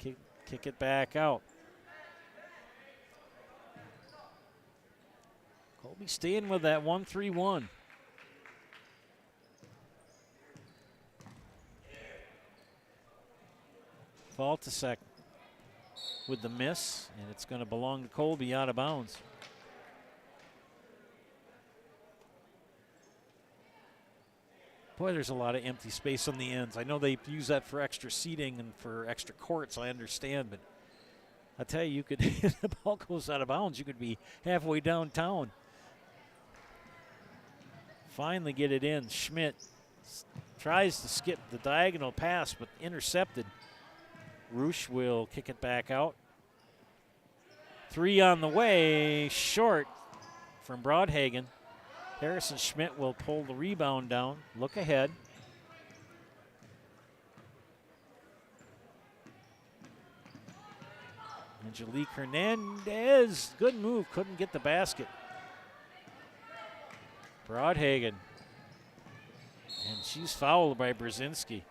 And kick it back out. Colby staying with that 1-3-1. Faltasek with the miss, and it's going to belong to Colby out of bounds. Boy, there's a lot of empty space on the ends. I know they use that for extra seating and for extra courts, I understand, but I tell you, you could, if the ball goes out of bounds, you could be halfway downtown. Finally get it in. Schmidt tries to skip the diagonal pass, but intercepted. Roosh will kick it back out. Three on the way, short from Broadhagen. Harrison Schmidt will pull the rebound down. Look ahead. Angelique Hernandez, good move, couldn't get the basket. Broadhagen, and she's fouled by Brzezinski.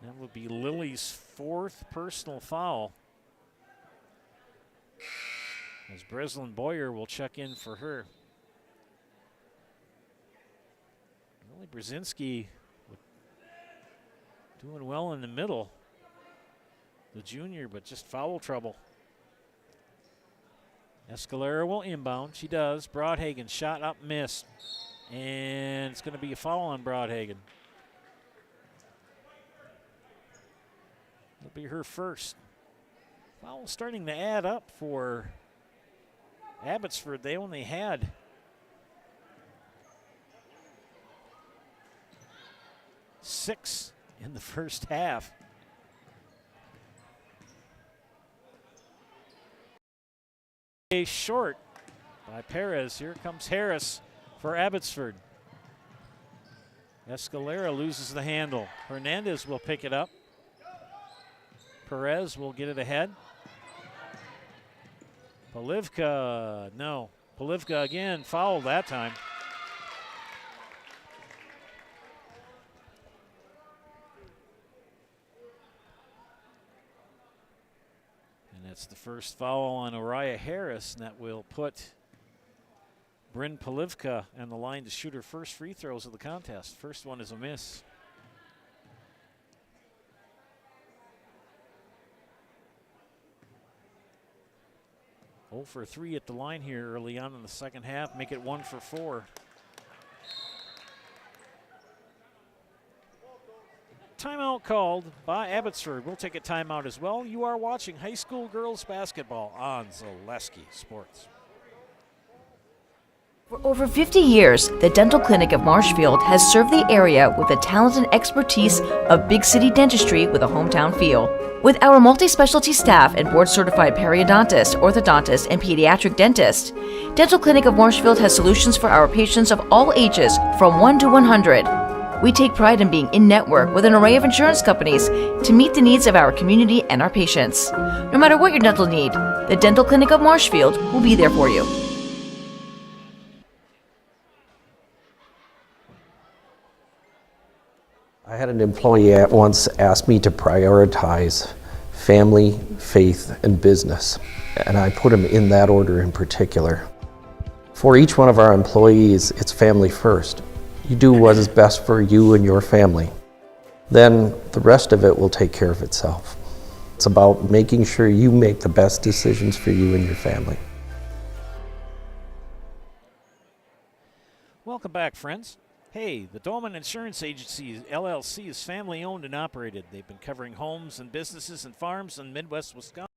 That would be Lily's 4th personal foul, as Breslin Boyer will check in for her. Lily Brzezinski doing well in the middle, the junior, but just foul trouble. Escalera will inbound. She does. Broadhagen shot up, missed. And it's going to be a foul on Broadhagen. It'll be her first. Foul starting to add up for Abbotsford. They only had 6 in the first half. A short by Perez. Here comes Harris for Abbotsford. Escalera loses the handle. Hernandez will pick it up. Perez will get it ahead. Polivka, no. Polivka again, fouled that time. And that's the first foul on Oriah Harris, and that will put Bryn Polivka on the line to shoot her first free throws of the contest. First one is a miss. Oh for 3 at the line here early on in the second half. Make it 1 for 4. Timeout called by Abbotsford. We'll take a timeout as well. You are watching high school girls basketball on Zaleski Sports. For over 50 years, the Dental Clinic of Marshfield has served the area with the talent and expertise of big city dentistry with a hometown feel. With our multi-specialty staff and board-certified periodontist, orthodontist, and pediatric dentist, Dental Clinic of Marshfield has solutions for our patients of all ages from 1 to 100. We take pride in being in-network with an array of insurance companies to meet the needs of our community and our patients. No matter what your dental need, the Dental Clinic of Marshfield will be there for you. I had an employee at once ask me to prioritize family, faith, and business, and I put them in that order in particular. For each one of our employees, it's family first. You do what is best for you and your family. Then the rest of it will take care of itself. It's about making sure you make the best decisions for you and your family. Welcome back, friends. Hey, the Dolman Insurance Agency, LLC, is family owned and operated. They've been covering homes and businesses and farms in Midwest Wisconsin.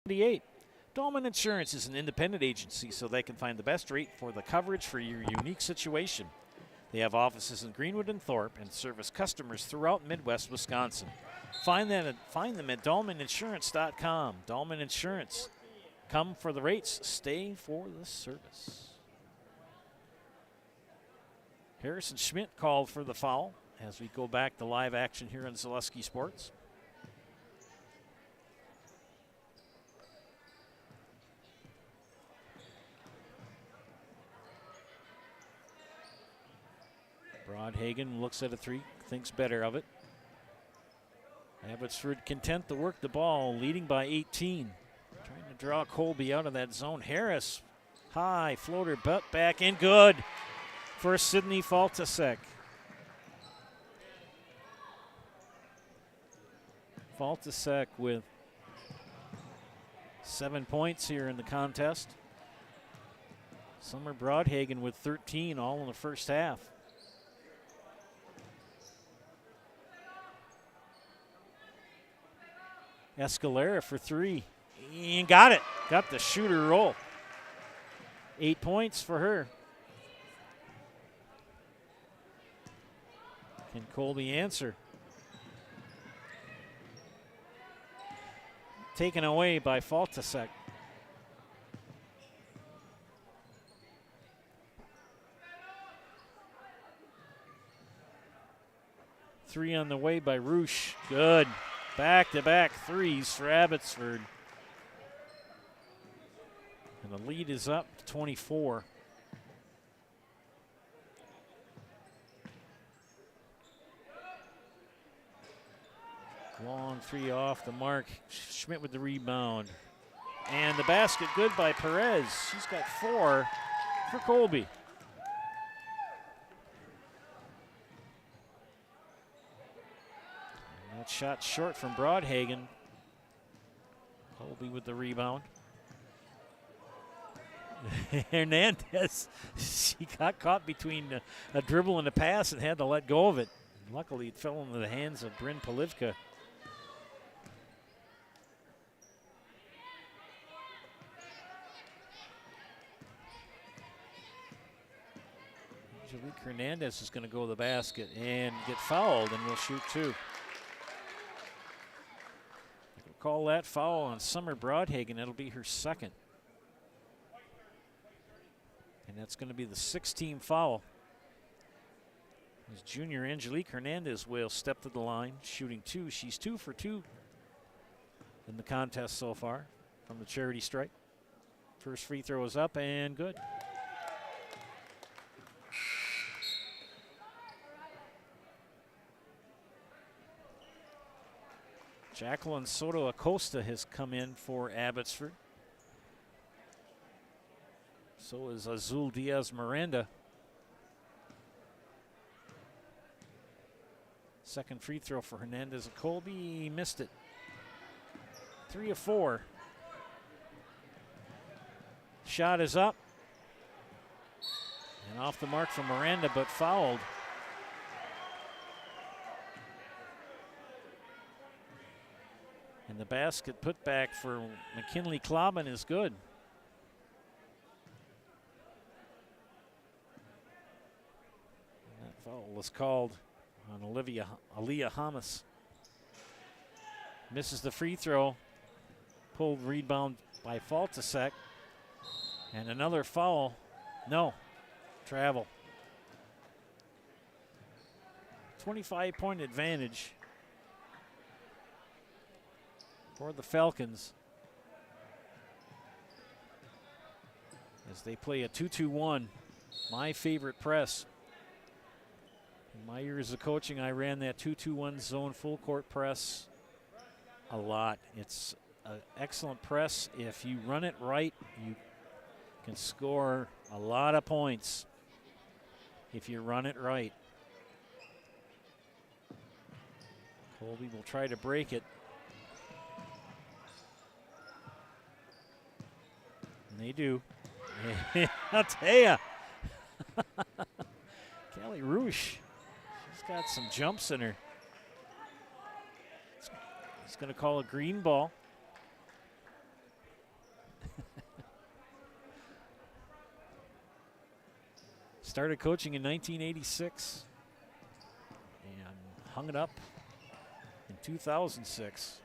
78. Dolman Insurance is an independent agency, so they can find the best rate for the coverage for your unique situation. They have offices in Greenwood and Thorpe and service customers throughout Midwest Wisconsin. Find them at DolmanInsurance.com. Dolman Insurance. Come for the rates, stay for the service. Harrison Schmidt called for the foul as we go back to live action here on Zaleski Sports. Broadhagen looks at a 3, thinks better of it. Abbotsford content to work the ball, leading by 18. Trying to draw Colby out of that zone. Harris, high floater, butt back in, good for Sydney Faltasek. Faltasek with 7 points here in the contest. Summer Broadhagen with 13, all in the first half. Escalera for 3. And got it. Got the shooter roll. 8 points for her. Can Colby answer? Taken away by Faltasek. Three on the way by Roosh. Good. Back-to-back threes for Abbotsford. And the lead is up to 24. Long three off the mark. Schmidt with the rebound. And the basket good by Perez. She's got 4 for Colby. And that shot short from Broadhagen. Colby with the rebound. Hernandez, she got caught between a dribble and a pass and had to let go of it. Luckily, it fell into the hands of Bryn Polivka. Angelique Hernandez is going to go to the basket and get fouled, and will shoot 2. We'll call that foul on Summer Broadhagen. That'll be her second. And that's going to be the 6th-team foul. As junior Angelique Hernandez will step to the line, shooting 2. She's 2 for 2 in the contest so far from the charity stripe. First free throw is up and good. Jacqueline Soto Acosta has come in for Abbotsford. So is Azul Diaz Miranda. Second free throw for Hernandez and Colby missed it. 3 of 4. Shot is up. And off the mark from Miranda, but fouled. And the basket put back for McKinley Klobin is good. And that foul was called on Aliyah Hamas. Misses the free throw. Pulled rebound by Faltasek. And another foul. No. Travel. 25-point advantage for the Falcons as they play a 2-2-1. My favorite press. In my years of coaching, I ran that 2-2-1 zone full court press a lot. It's an excellent press. If you run it right, you can score a lot of points if you run it right. Colby will try to break it. And they do. I'll tell ya. Callie Roosh. She's got some jumps in her. He's going to call a green ball. Started coaching in 1986 and hung it up in 2006.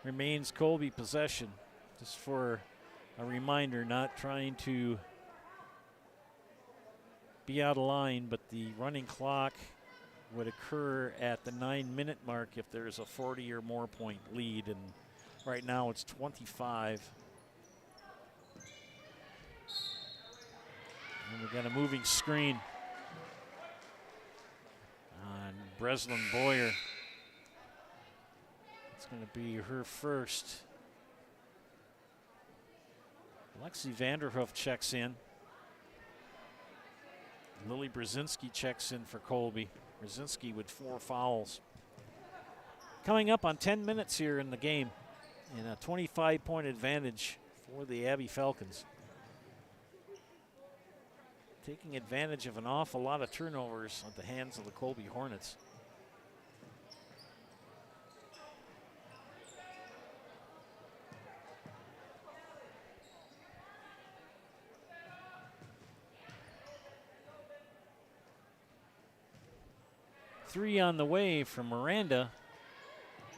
Remains Colby possession. Just for a reminder, not trying to be out of line, but the running clock would occur at the 9-minute mark if there's a 40 or more point lead, and right now it's 25. And we've got a moving screen on Breslin Boyer. It's going to be her first. Lexi Vanderhoof checks in. Lily Brzezinski checks in for Colby. Brzezinski with 4 fouls. Coming up on 10 minutes here in the game, and a 25-point advantage for the Abbey Falcons. Taking advantage of an awful lot of turnovers at the hands of the Colby Hornets. Three on the way from Miranda.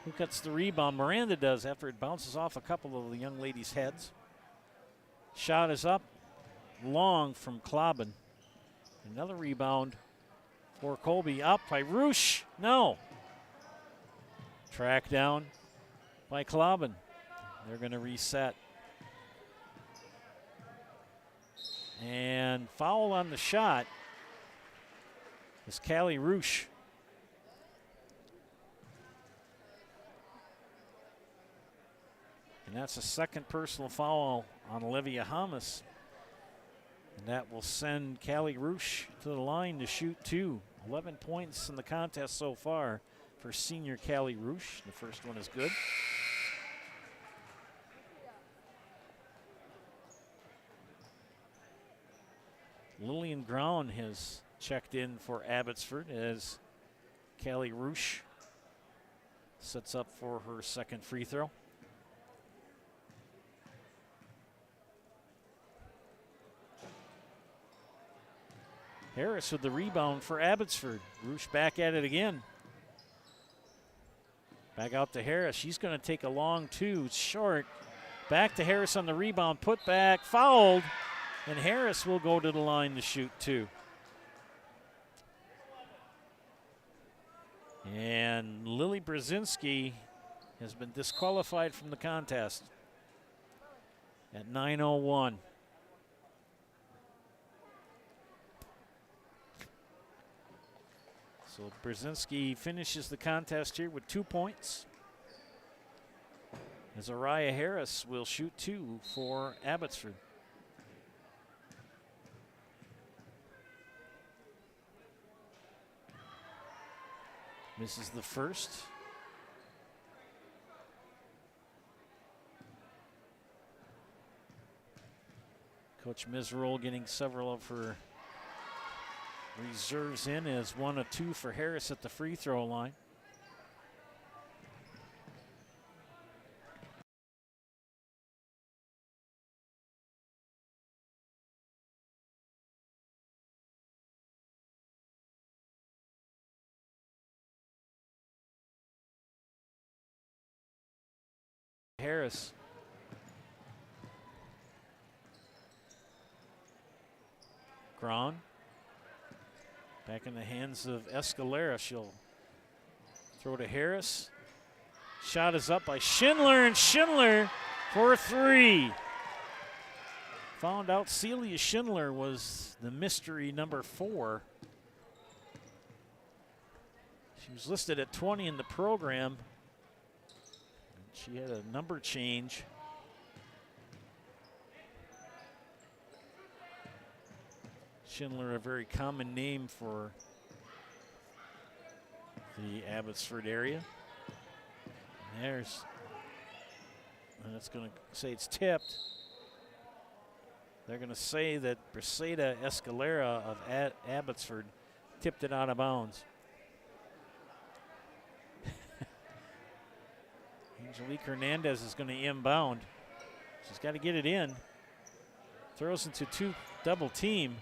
Who cuts the rebound? Miranda does after it bounces off a couple of the young ladies' heads. Shot is up. Long from Klobin. Another rebound for Colby. Up by Roosh. No. Track down by Klobin. They're going to reset. And foul on the shot is Callie Roosh. And that's a second personal foul on Olivia Hamas. And that will send Callie Roosh to the line to shoot 2. 11 points in the contest so far for senior Callie Roosh. The first one is good. Lillian Brown has checked in for Abbotsford as Callie Roosh sets up for her second free throw. Harris with the rebound for Abbotsford. Roosh back at it again. Back out to Harris. She's going to take a long 2. It's short. Back to Harris on the rebound. Put back. Fouled. And Harris will go to the line to shoot 2. And Lily Brzezinski has been disqualified from the contest at 9:01. So Brzezinski finishes the contest here with 2 points. As Araya Harris will shoot 2 for Abbotsford. Misses the first. Coach Miserol getting several of her reserves in as 1 of 2 for Harris at the free throw line. Harris. Braun. Back in the hands of Escalera. She'll throw to Harris. Shot is up by Schindler, and Schindler for 3. Found out Celia Schindler was the mystery number 4. She was listed at 20 in the program. She had a number change. Schindler, a very common name for the Abbotsford area. And there's, and it's going to say it's tipped. They're going to say that Briseda Escalera of Abbotsford tipped it out of bounds. Angelique Hernandez is going to inbound. She's got to get it in. Throws into 2 double team.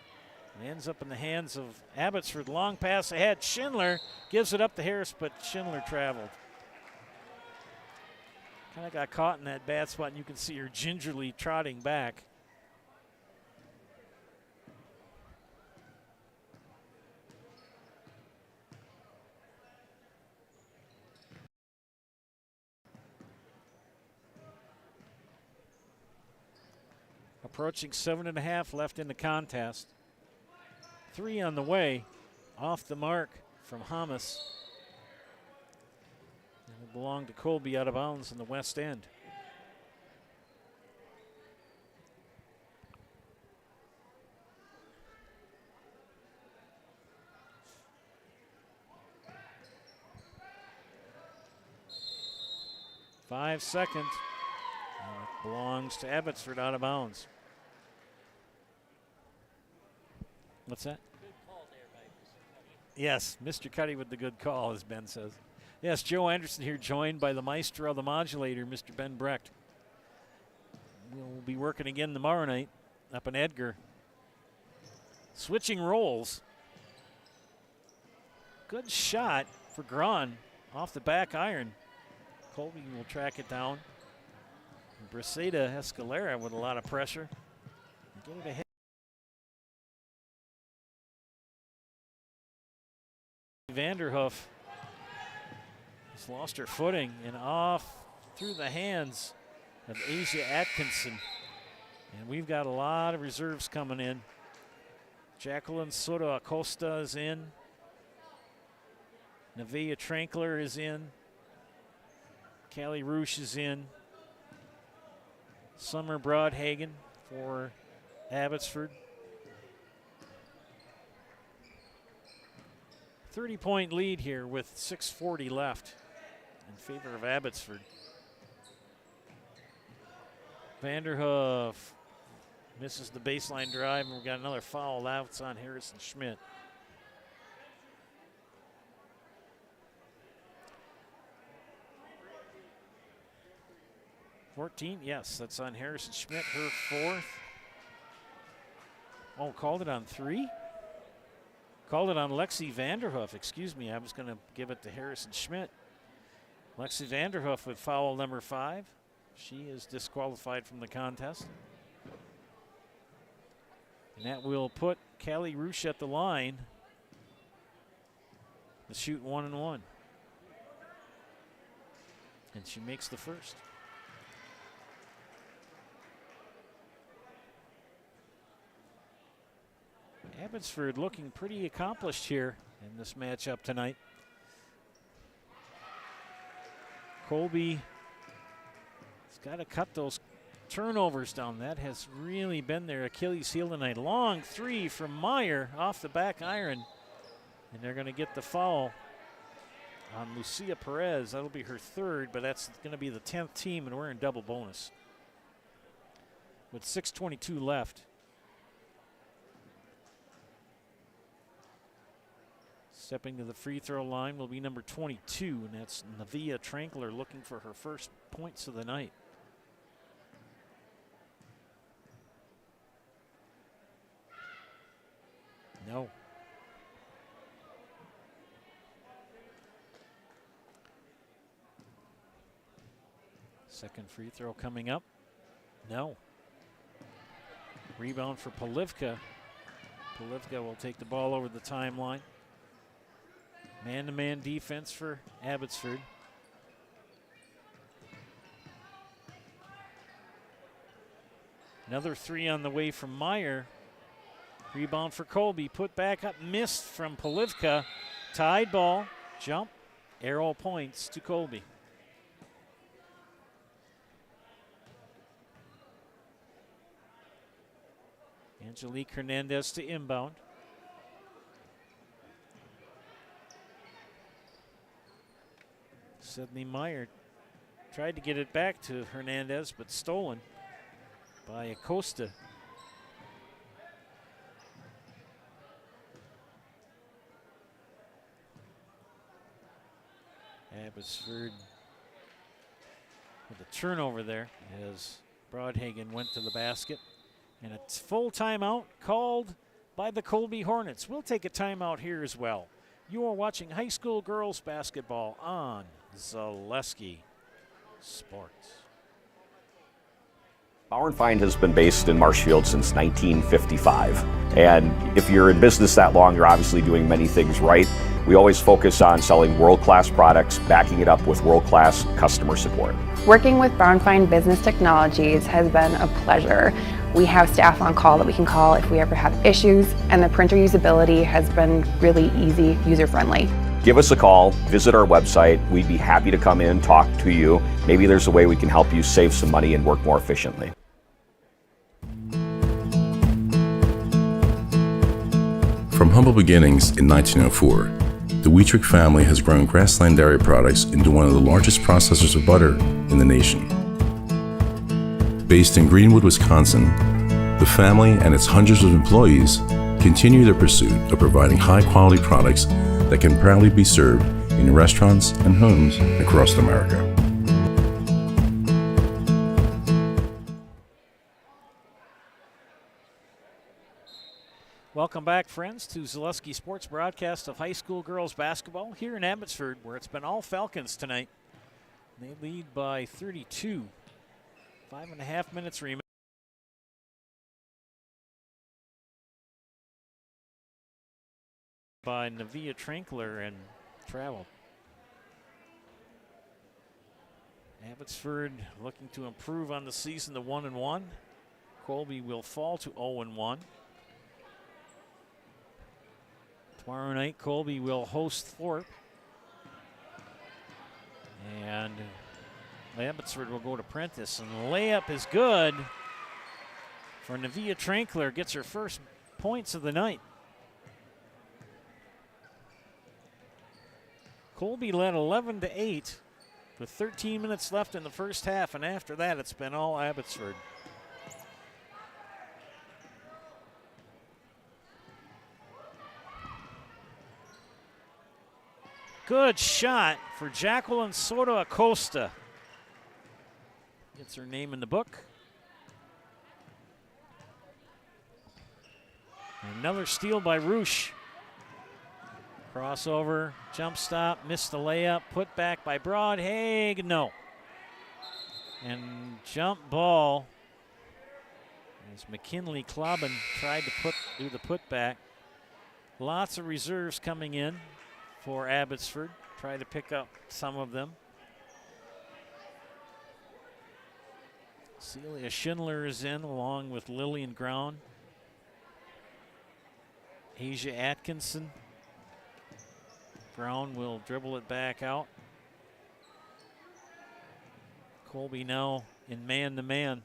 And ends up in the hands of Abbotsford. Long pass ahead. Schindler gives it up to Harris, but Schindler traveled. Kind of got caught in that bad spot, and you can see her gingerly trotting back. Approaching 7.5 left in the contest. 3 on the way, off the mark from Hamas. It will belong to Colby out of bounds in the west end. Five seconds. And it belongs to Abbotsford out of bounds. What's that? Good call there by Mr. Cuddy. Yes, Mr. Cuddy with the good call, as Ben says. Yes, Joe Anderson here, joined by the maestro of the modulator, Mr. Ben Brecht. We'll be working again tomorrow night up in Edgar. Switching roles. Good shot for Braun off the back iron. Colby will track it down. Briseda Escalera with a lot of pressure. Get it ahead. Vanderhoof has lost her footing and off through the hands of Asia Atkinson. And we've got a lot of reserves coming in. Jacqueline Soto Acosta is in. Nevaeh Trankler is in. Callie Roosh is in. Summer Broadhagen for Abbotsford. 30-point lead here with 6:40 left in favor of Abbotsford. Vanderhoof misses the baseline drive, and we've got another foul. That's on Harrison Schmidt. .14, yes, that's on Harrison Schmidt, her fourth. Oh, called it on 3? Called it on Lexi Vanderhoof, excuse me. I was going to give it to Harrison Schmidt. Lexi Vanderhoof with foul number 5. She is disqualified from the contest. And that will put Callie Roosh at the line to shoot 1-1. And she makes the first. Abbotsford looking pretty accomplished here in this matchup tonight. Colby has got to cut those turnovers down. That has really been their Achilles heel tonight. Long 3 from Meyer off the back iron. And they're going to get the foul on Lucia Perez. That'll be her 3rd, but that's going to be the 10th team, and we're in double bonus. With 6:22 left. Stepping to the free throw line will be number 22, and that's Nevaeh Trankler looking for her first points of the night. No. Second free throw coming up. No. Rebound for Polivka. Polivka will take the ball over the timeline. Man-to-man defense for Abbotsford. Another 3 on the way from Meyer. Rebound for Colby. Put back up, missed from Polivka. Tied ball, jump, arrow points to Colby. Angelique Hernandez to inbound. Sydney Meyer tried to get it back to Hernandez, but stolen by Acosta. Abbotsford with a turnover there as Broadhagen went to the basket. And a full timeout called by the Colby Hornets. We'll take a timeout here as well. You are watching high school girls basketball on Zaleski Sports. Bauer & Feind has been based in Marshfield since 1955. And if you're in business that long, you're obviously doing many things right. We always focus on selling world-class products, backing it up with world-class customer support. Working with Bauer & Feind Business Technologies has been a pleasure. We have staff on call that we can call if we ever have issues, and the printer usability has been really easy, user-friendly. Give us a call, visit our website. We'd be happy to come in, talk to you. Maybe there's a way we can help you save some money and work more efficiently. From humble beginnings in 1904, the Wheatrick family has grown Grassland Dairy Products into one of the largest processors of butter in the nation. Based in Greenwood, Wisconsin, the family and its hundreds of employees continue their pursuit of providing high-quality products that can proudly be served in restaurants and homes across America. Welcome back, friends, to Zaleski Sports broadcast of high school girls basketball here in Abbotsford, where it's been all Falcons tonight. They lead by 32. 5.5 minutes remaining. By Nevaeh Trankler and travel. Abbotsford looking to improve on the season to 1-1. Colby will fall to 0-1. Tomorrow night, Colby will host Thorpe. And Abbotsford will go to Prentice. And the layup is good for Nevaeh Trankler. Gets her first points of the night. Colby led 11-8 with 13 minutes left in the first half. And after that, it's been all Abbotsford. Good shot for Jacqueline Soto Acosta. Gets her name in the book. Another steal by Roosh. Crossover, jump stop, missed the layup, put back by Broadhaig, no. And jump ball as McKinley Clubbin tried to do the putback. Lots of reserves coming in for Abbotsford. Try to pick up some of them. Celia Schindler is in along with Lillian Ground. Asia Atkinson. Brown will dribble it back out. Colby now in man-to-man.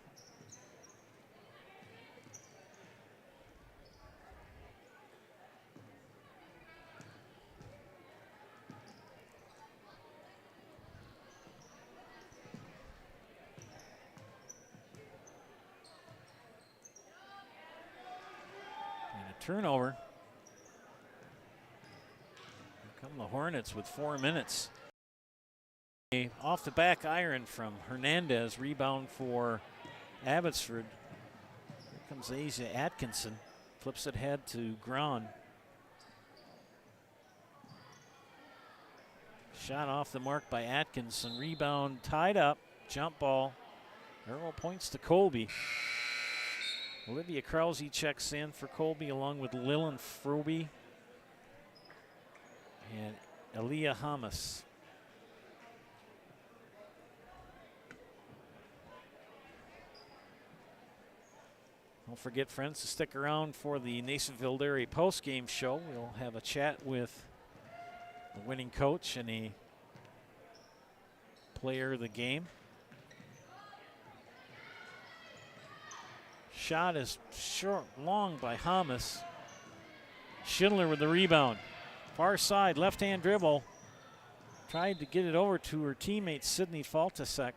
And a turnover. Here come the Hornets with 4 minutes. Off the back iron from Hernandez, rebound for Abbotsford. Here comes Asia Atkinson, flips it head to Ground. Shot off the mark by Atkinson, rebound tied up, jump ball. Arrow points to Colby. Olivia Krause checks in for Colby along with Lillian Froby and Aaliyah Hamas. Don't forget, friends, to stick around for the Nason-Vildare post-game show. We'll have a chat with the winning coach and a player of the game. Shot is short, long by Hamas. Schindler with the rebound. Far side, left-hand dribble. Tried to get it over to her teammate, Sydney Faltasek.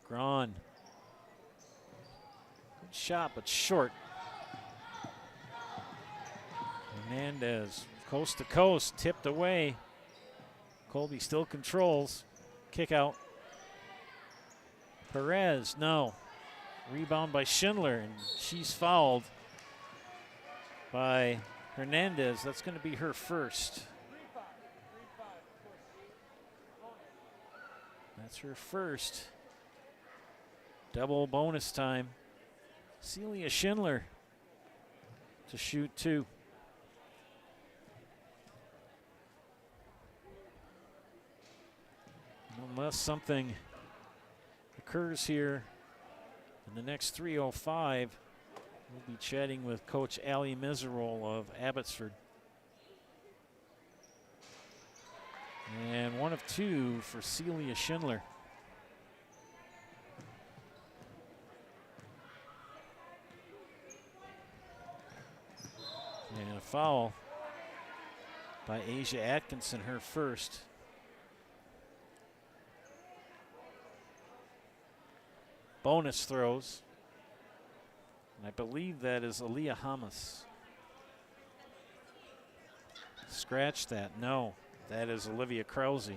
Braun. Good shot, but short. Hernandez, coast to coast, tipped away. Colby still controls. Kick out. Perez, no. Rebound by Schindler, and she's fouled by Hernandez. That's going to be her first. That's her first. Double bonus time. Celia Schindler to shoot two. Unless something occurs here in the next 3:05, we'll be chatting with Coach Allie Miserol of Abbotsford. And 1 of 2 for Celia Schindler. And a foul by Asia Atkinson, her first. Bonus throws. And I believe that is Aaliyah Hamas. Scratch that. No, that is Olivia Krause.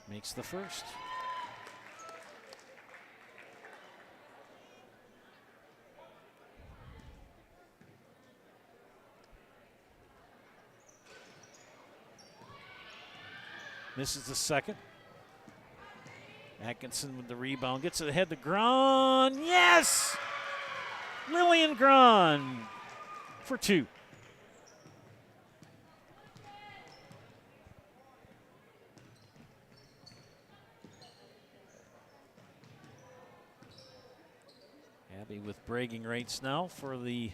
Makes the first. Misses the second. Atkinson with the rebound, gets it ahead to Grahn. Yes! Lillian Grahn for 2. Abby with bragging rights now for the,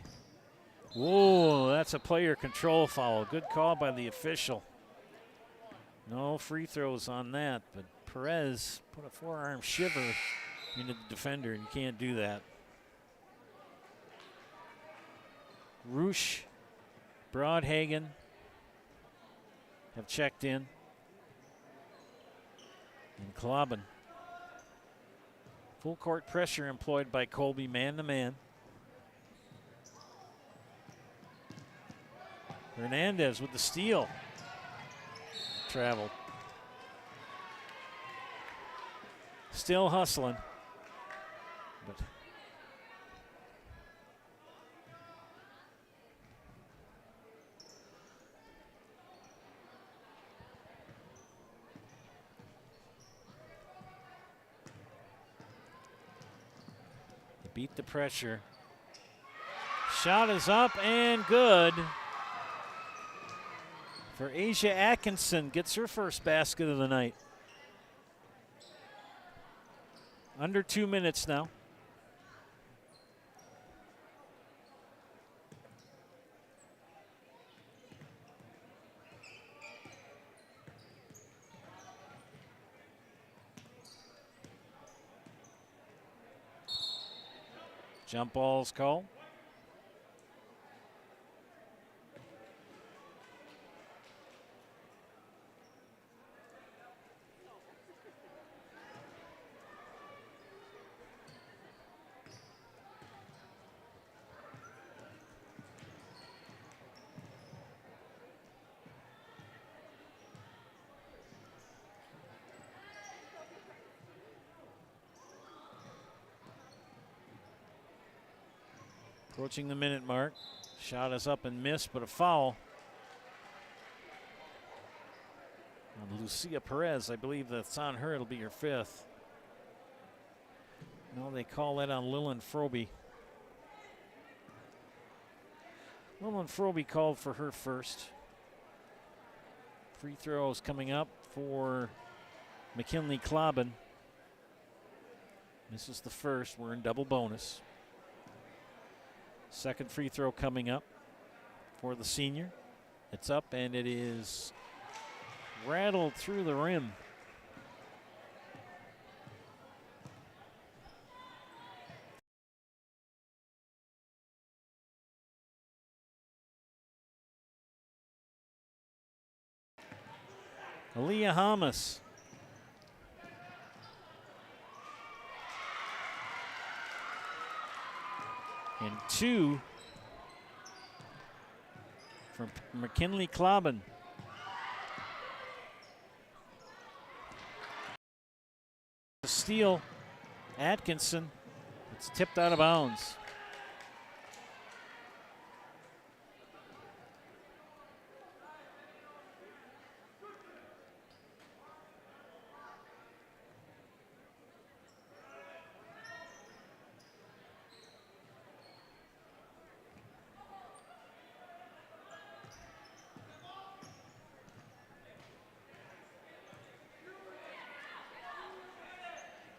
whoa, that's a player control foul. Good call by the official. No free throws on that, but Perez put a forearm shiver into the defender, and you can't do that. Roosh, Broadhagen have checked in. And Klobin. Full court pressure employed by Colby, man to man. Hernandez with the steal. Traveled. Still hustling. But beat the pressure. Shot is up and good. For Asia Atkinson, gets her first basket of the night. Under 2 minutes now. Jump ball's called. Approaching the minute mark. Shot is up and missed, but a foul. On Lucia Perez, I believe that's on her. It'll be her 5th. No, they call that on Lillian Froby. Lillian Froby called for her first. Free throws coming up for McKinley Klobin. This is the first. We're in double bonus. Second free throw coming up for the senior. It's up and it is rattled through the rim. Aaliyah Hamas. And 2 from McKinley Klobin. The steal, Atkinson. It's tipped out of bounds.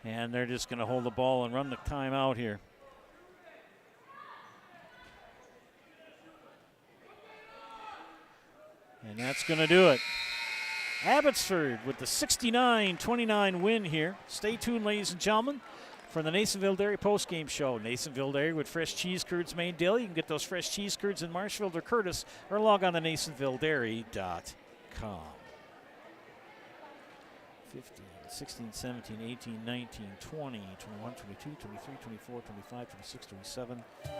And they're just going to hold the ball and run the timeout here. And that's going to do it. Abbotsford with the 69-29 win here. Stay tuned, ladies and gentlemen, for the Nasonville Dairy postgame show. Nasonville Dairy with fresh cheese curds made daily. You can get those fresh cheese curds in Marshfield or Curtis, or log on to NasonvilleDairy.com. 15, 16, 17, 18, 19, 20, 21, 22, 23, 24, 25, 26, 27, 28.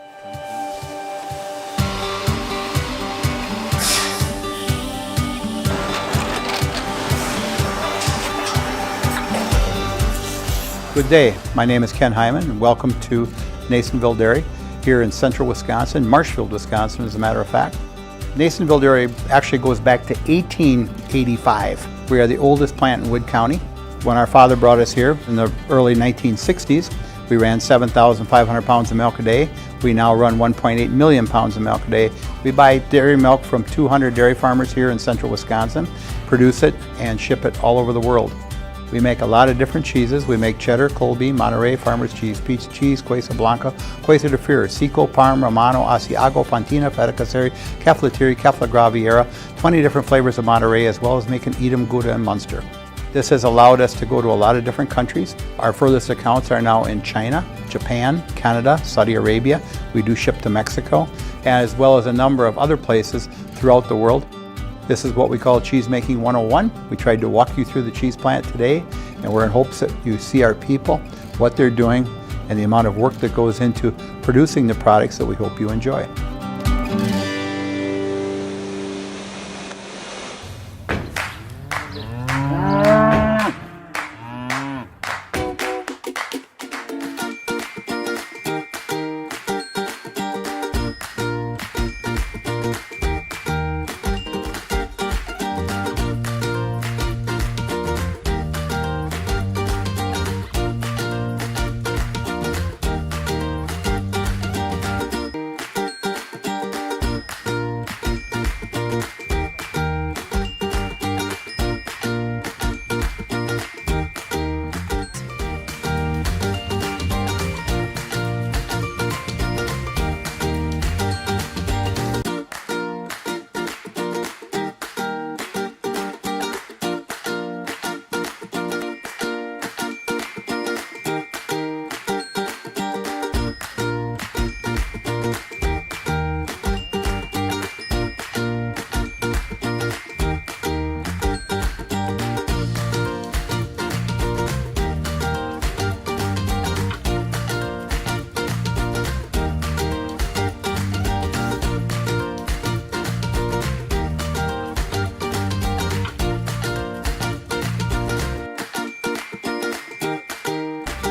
Good day. My name is Ken Hyman, and welcome to Nasonville Dairy here in central Wisconsin, Marshfield, Wisconsin, as a matter of fact. Nasonville Dairy actually goes back to 1885. We are the oldest plant in Wood County. When our father brought us here in the early 1960s, we ran 7,500 pounds of milk a day. We now run 1.8 million pounds of milk a day. We buy dairy milk from 200 dairy farmers here in central Wisconsin, produce it, and ship it all over the world. We make a lot of different cheeses. We make cheddar, Colby, Monterey, Farmer's Cheese, Peach Cheese, Quesa Blanca, Quesa de Fear, Seco, Parm, Romano, Asiago, Fontina, Feta Caseri, Cafetieri, Cafla Graviera, 20 different flavors of Monterey, as well as making Edam, Gouda, and Munster. This has allowed us to go to a lot of different countries. Our furthest accounts are now in China, Japan, Canada, Saudi Arabia. We do ship to Mexico, as well as a number of other places throughout the world. This is what we call Cheese Making 101. We tried to walk you through the cheese plant today, and we're in hopes that you see our people, what they're doing, and the amount of work that goes into producing the products that we hope you enjoy.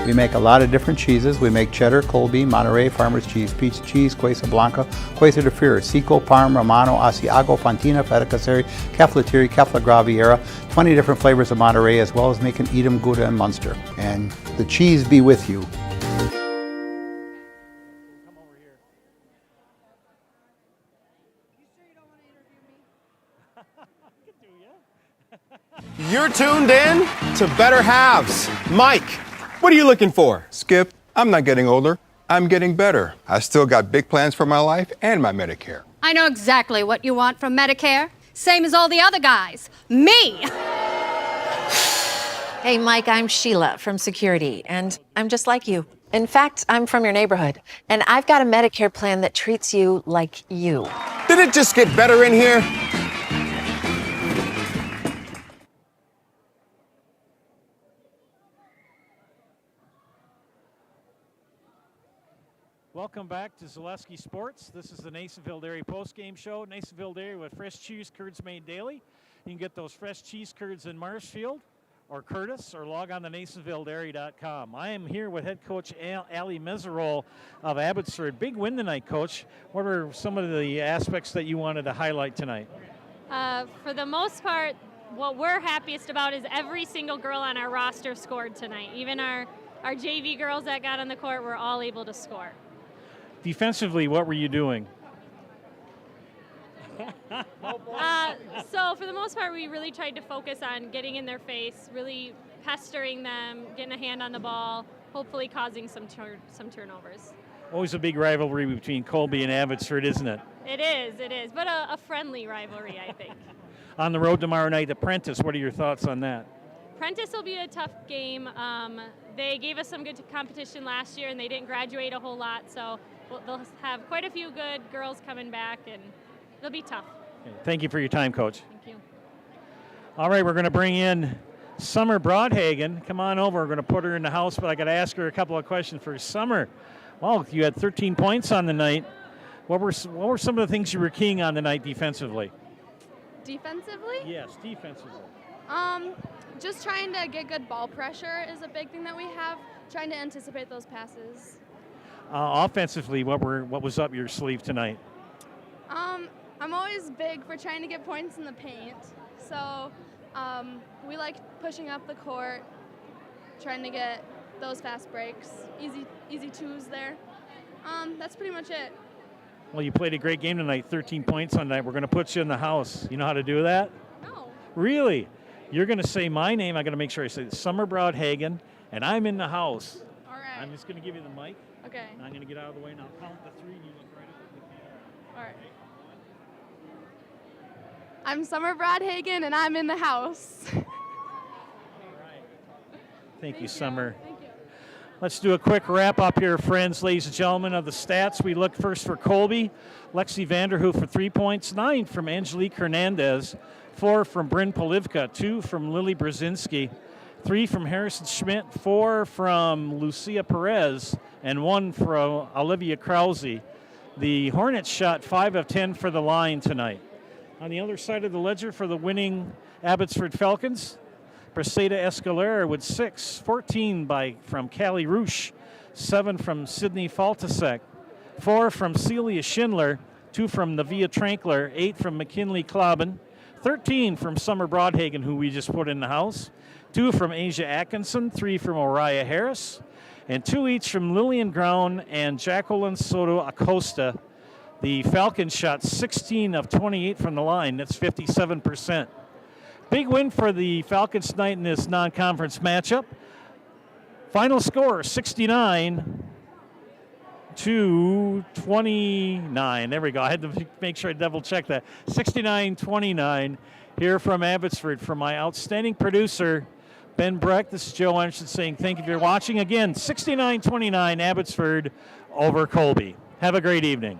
We make a lot of different cheeses. We make cheddar, Colby, Monterey, Farmer's Cheese, Peach Cheese, Quesa Blanca, Quesa de Fear, Seco, Parm, Romano, Asiago, Fontina, Feta Caseri, Cafetieri, Cafla Graviera, 20 different flavors of Monterey, as well as making Edam, Gouda, and Munster. And the cheese be with you. You're tuned in to Better Halves. Mike, what are you looking for? Skip, I'm not getting older. I'm getting better. I still got big plans for my life and my Medicare. I know exactly what you want from Medicare. Same as all the other guys. Me! Hey, Mike, I'm Sheila from Security, and I'm just like you. In fact, I'm from your neighborhood, and I've got a Medicare plan that treats you like you. Did it just get better in here? Welcome back to Zaleski Sports. This is the Nasonville Dairy postgame show. Nasonville Dairy with fresh cheese curds made daily. You can get those fresh cheese curds in Marshfield or Curtis, or log on to NasonvilleDairy.com. I am here with head coach Ali Meserole of Abbotsford. Big win tonight, Coach. What are some of the aspects that you wanted to highlight tonight? For the most part, what we're happiest about is every single girl on our roster scored tonight. Even our JV girls that got on the court were all able to score. Defensively, what were you doing? So for the most part, we really tried to focus on getting in their face, really pestering them, getting a hand on the ball, hopefully causing some turnovers. Always a big rivalry between Colby and Abbotsford, isn't it? It is, but a friendly rivalry, I think. On the road tomorrow night, Apprentice, what are your thoughts on that? Prentice will be a tough game. They gave us some good competition last year, and they didn't graduate a whole lot, so they'll have quite a few good girls coming back, and it'll be tough. Okay, thank you for your time, Coach. Thank you. All right, we're going to bring in Summer Broadhagen. Come on over. We're going to put her in the house, but I got to ask her a couple of questions for Summer. Well, you had 13 points on the night. What were some of the things you were keying on tonight defensively? Defensively? Yes, defensively. Just trying to get good ball pressure is a big thing that we have. Trying to anticipate those passes. Offensively, what was up your sleeve tonight? I'm always big for trying to get points in the paint. So we like pushing up the court trying to get those fast breaks, easy twos there. That's pretty much it. Well, you played a great game tonight, 13 points on night. We're going to put you in the house. You know how to do that? No. Really? You're going to say my name. I got to make sure I say Summer Broadhagen, and I'm in the house. All right. I'm just going to give you the mic. Okay. And I'm going to get out of the way now. Count the three, and you look right at the camera. All right. I'm Summer Broadhagen, and I'm in the house. Thank you, Summer. Thank you. Let's do a quick wrap up here, friends, ladies and gentlemen, of the stats. We look first for Colby. Lexi Vanderhoof for 3 points, 9 from Angelique Hernandez, 4 from Bryn Polivka, 2 from Lily Brzezinski, 3 from Harrison Schmidt, 4 from Lucia Perez, and 1 from Olivia Krause. The Hornets shot 5 of 10 for the line tonight. On the other side of the ledger for the winning Abbotsford Falcons, Briseda Escalera with 6, 14 from Callie Roosh, 7 from Sydney Faltasek, 4 from Celia Schindler, 2 from Navia Trankler, 8 from McKinley Klobben, 13 from Summer Broadhagen, who we just put in the house, 2 from Asia Atkinson, 3 from Oriah Harris, and 2 each from Lillian Ground and Jacqueline Soto Acosta. The Falcons shot 16 of 28 from the line. That's 57%. Big win for the Falcons tonight in this non-conference matchup. Final score, 69-29. There we go. I had to make sure I double-check that. 69-29 here from Abbotsford. From my outstanding producer, Ben Breck, this is Joe Anderson saying thank you for watching. Again, 69-29 Abbotsford over Colby. Have a great evening.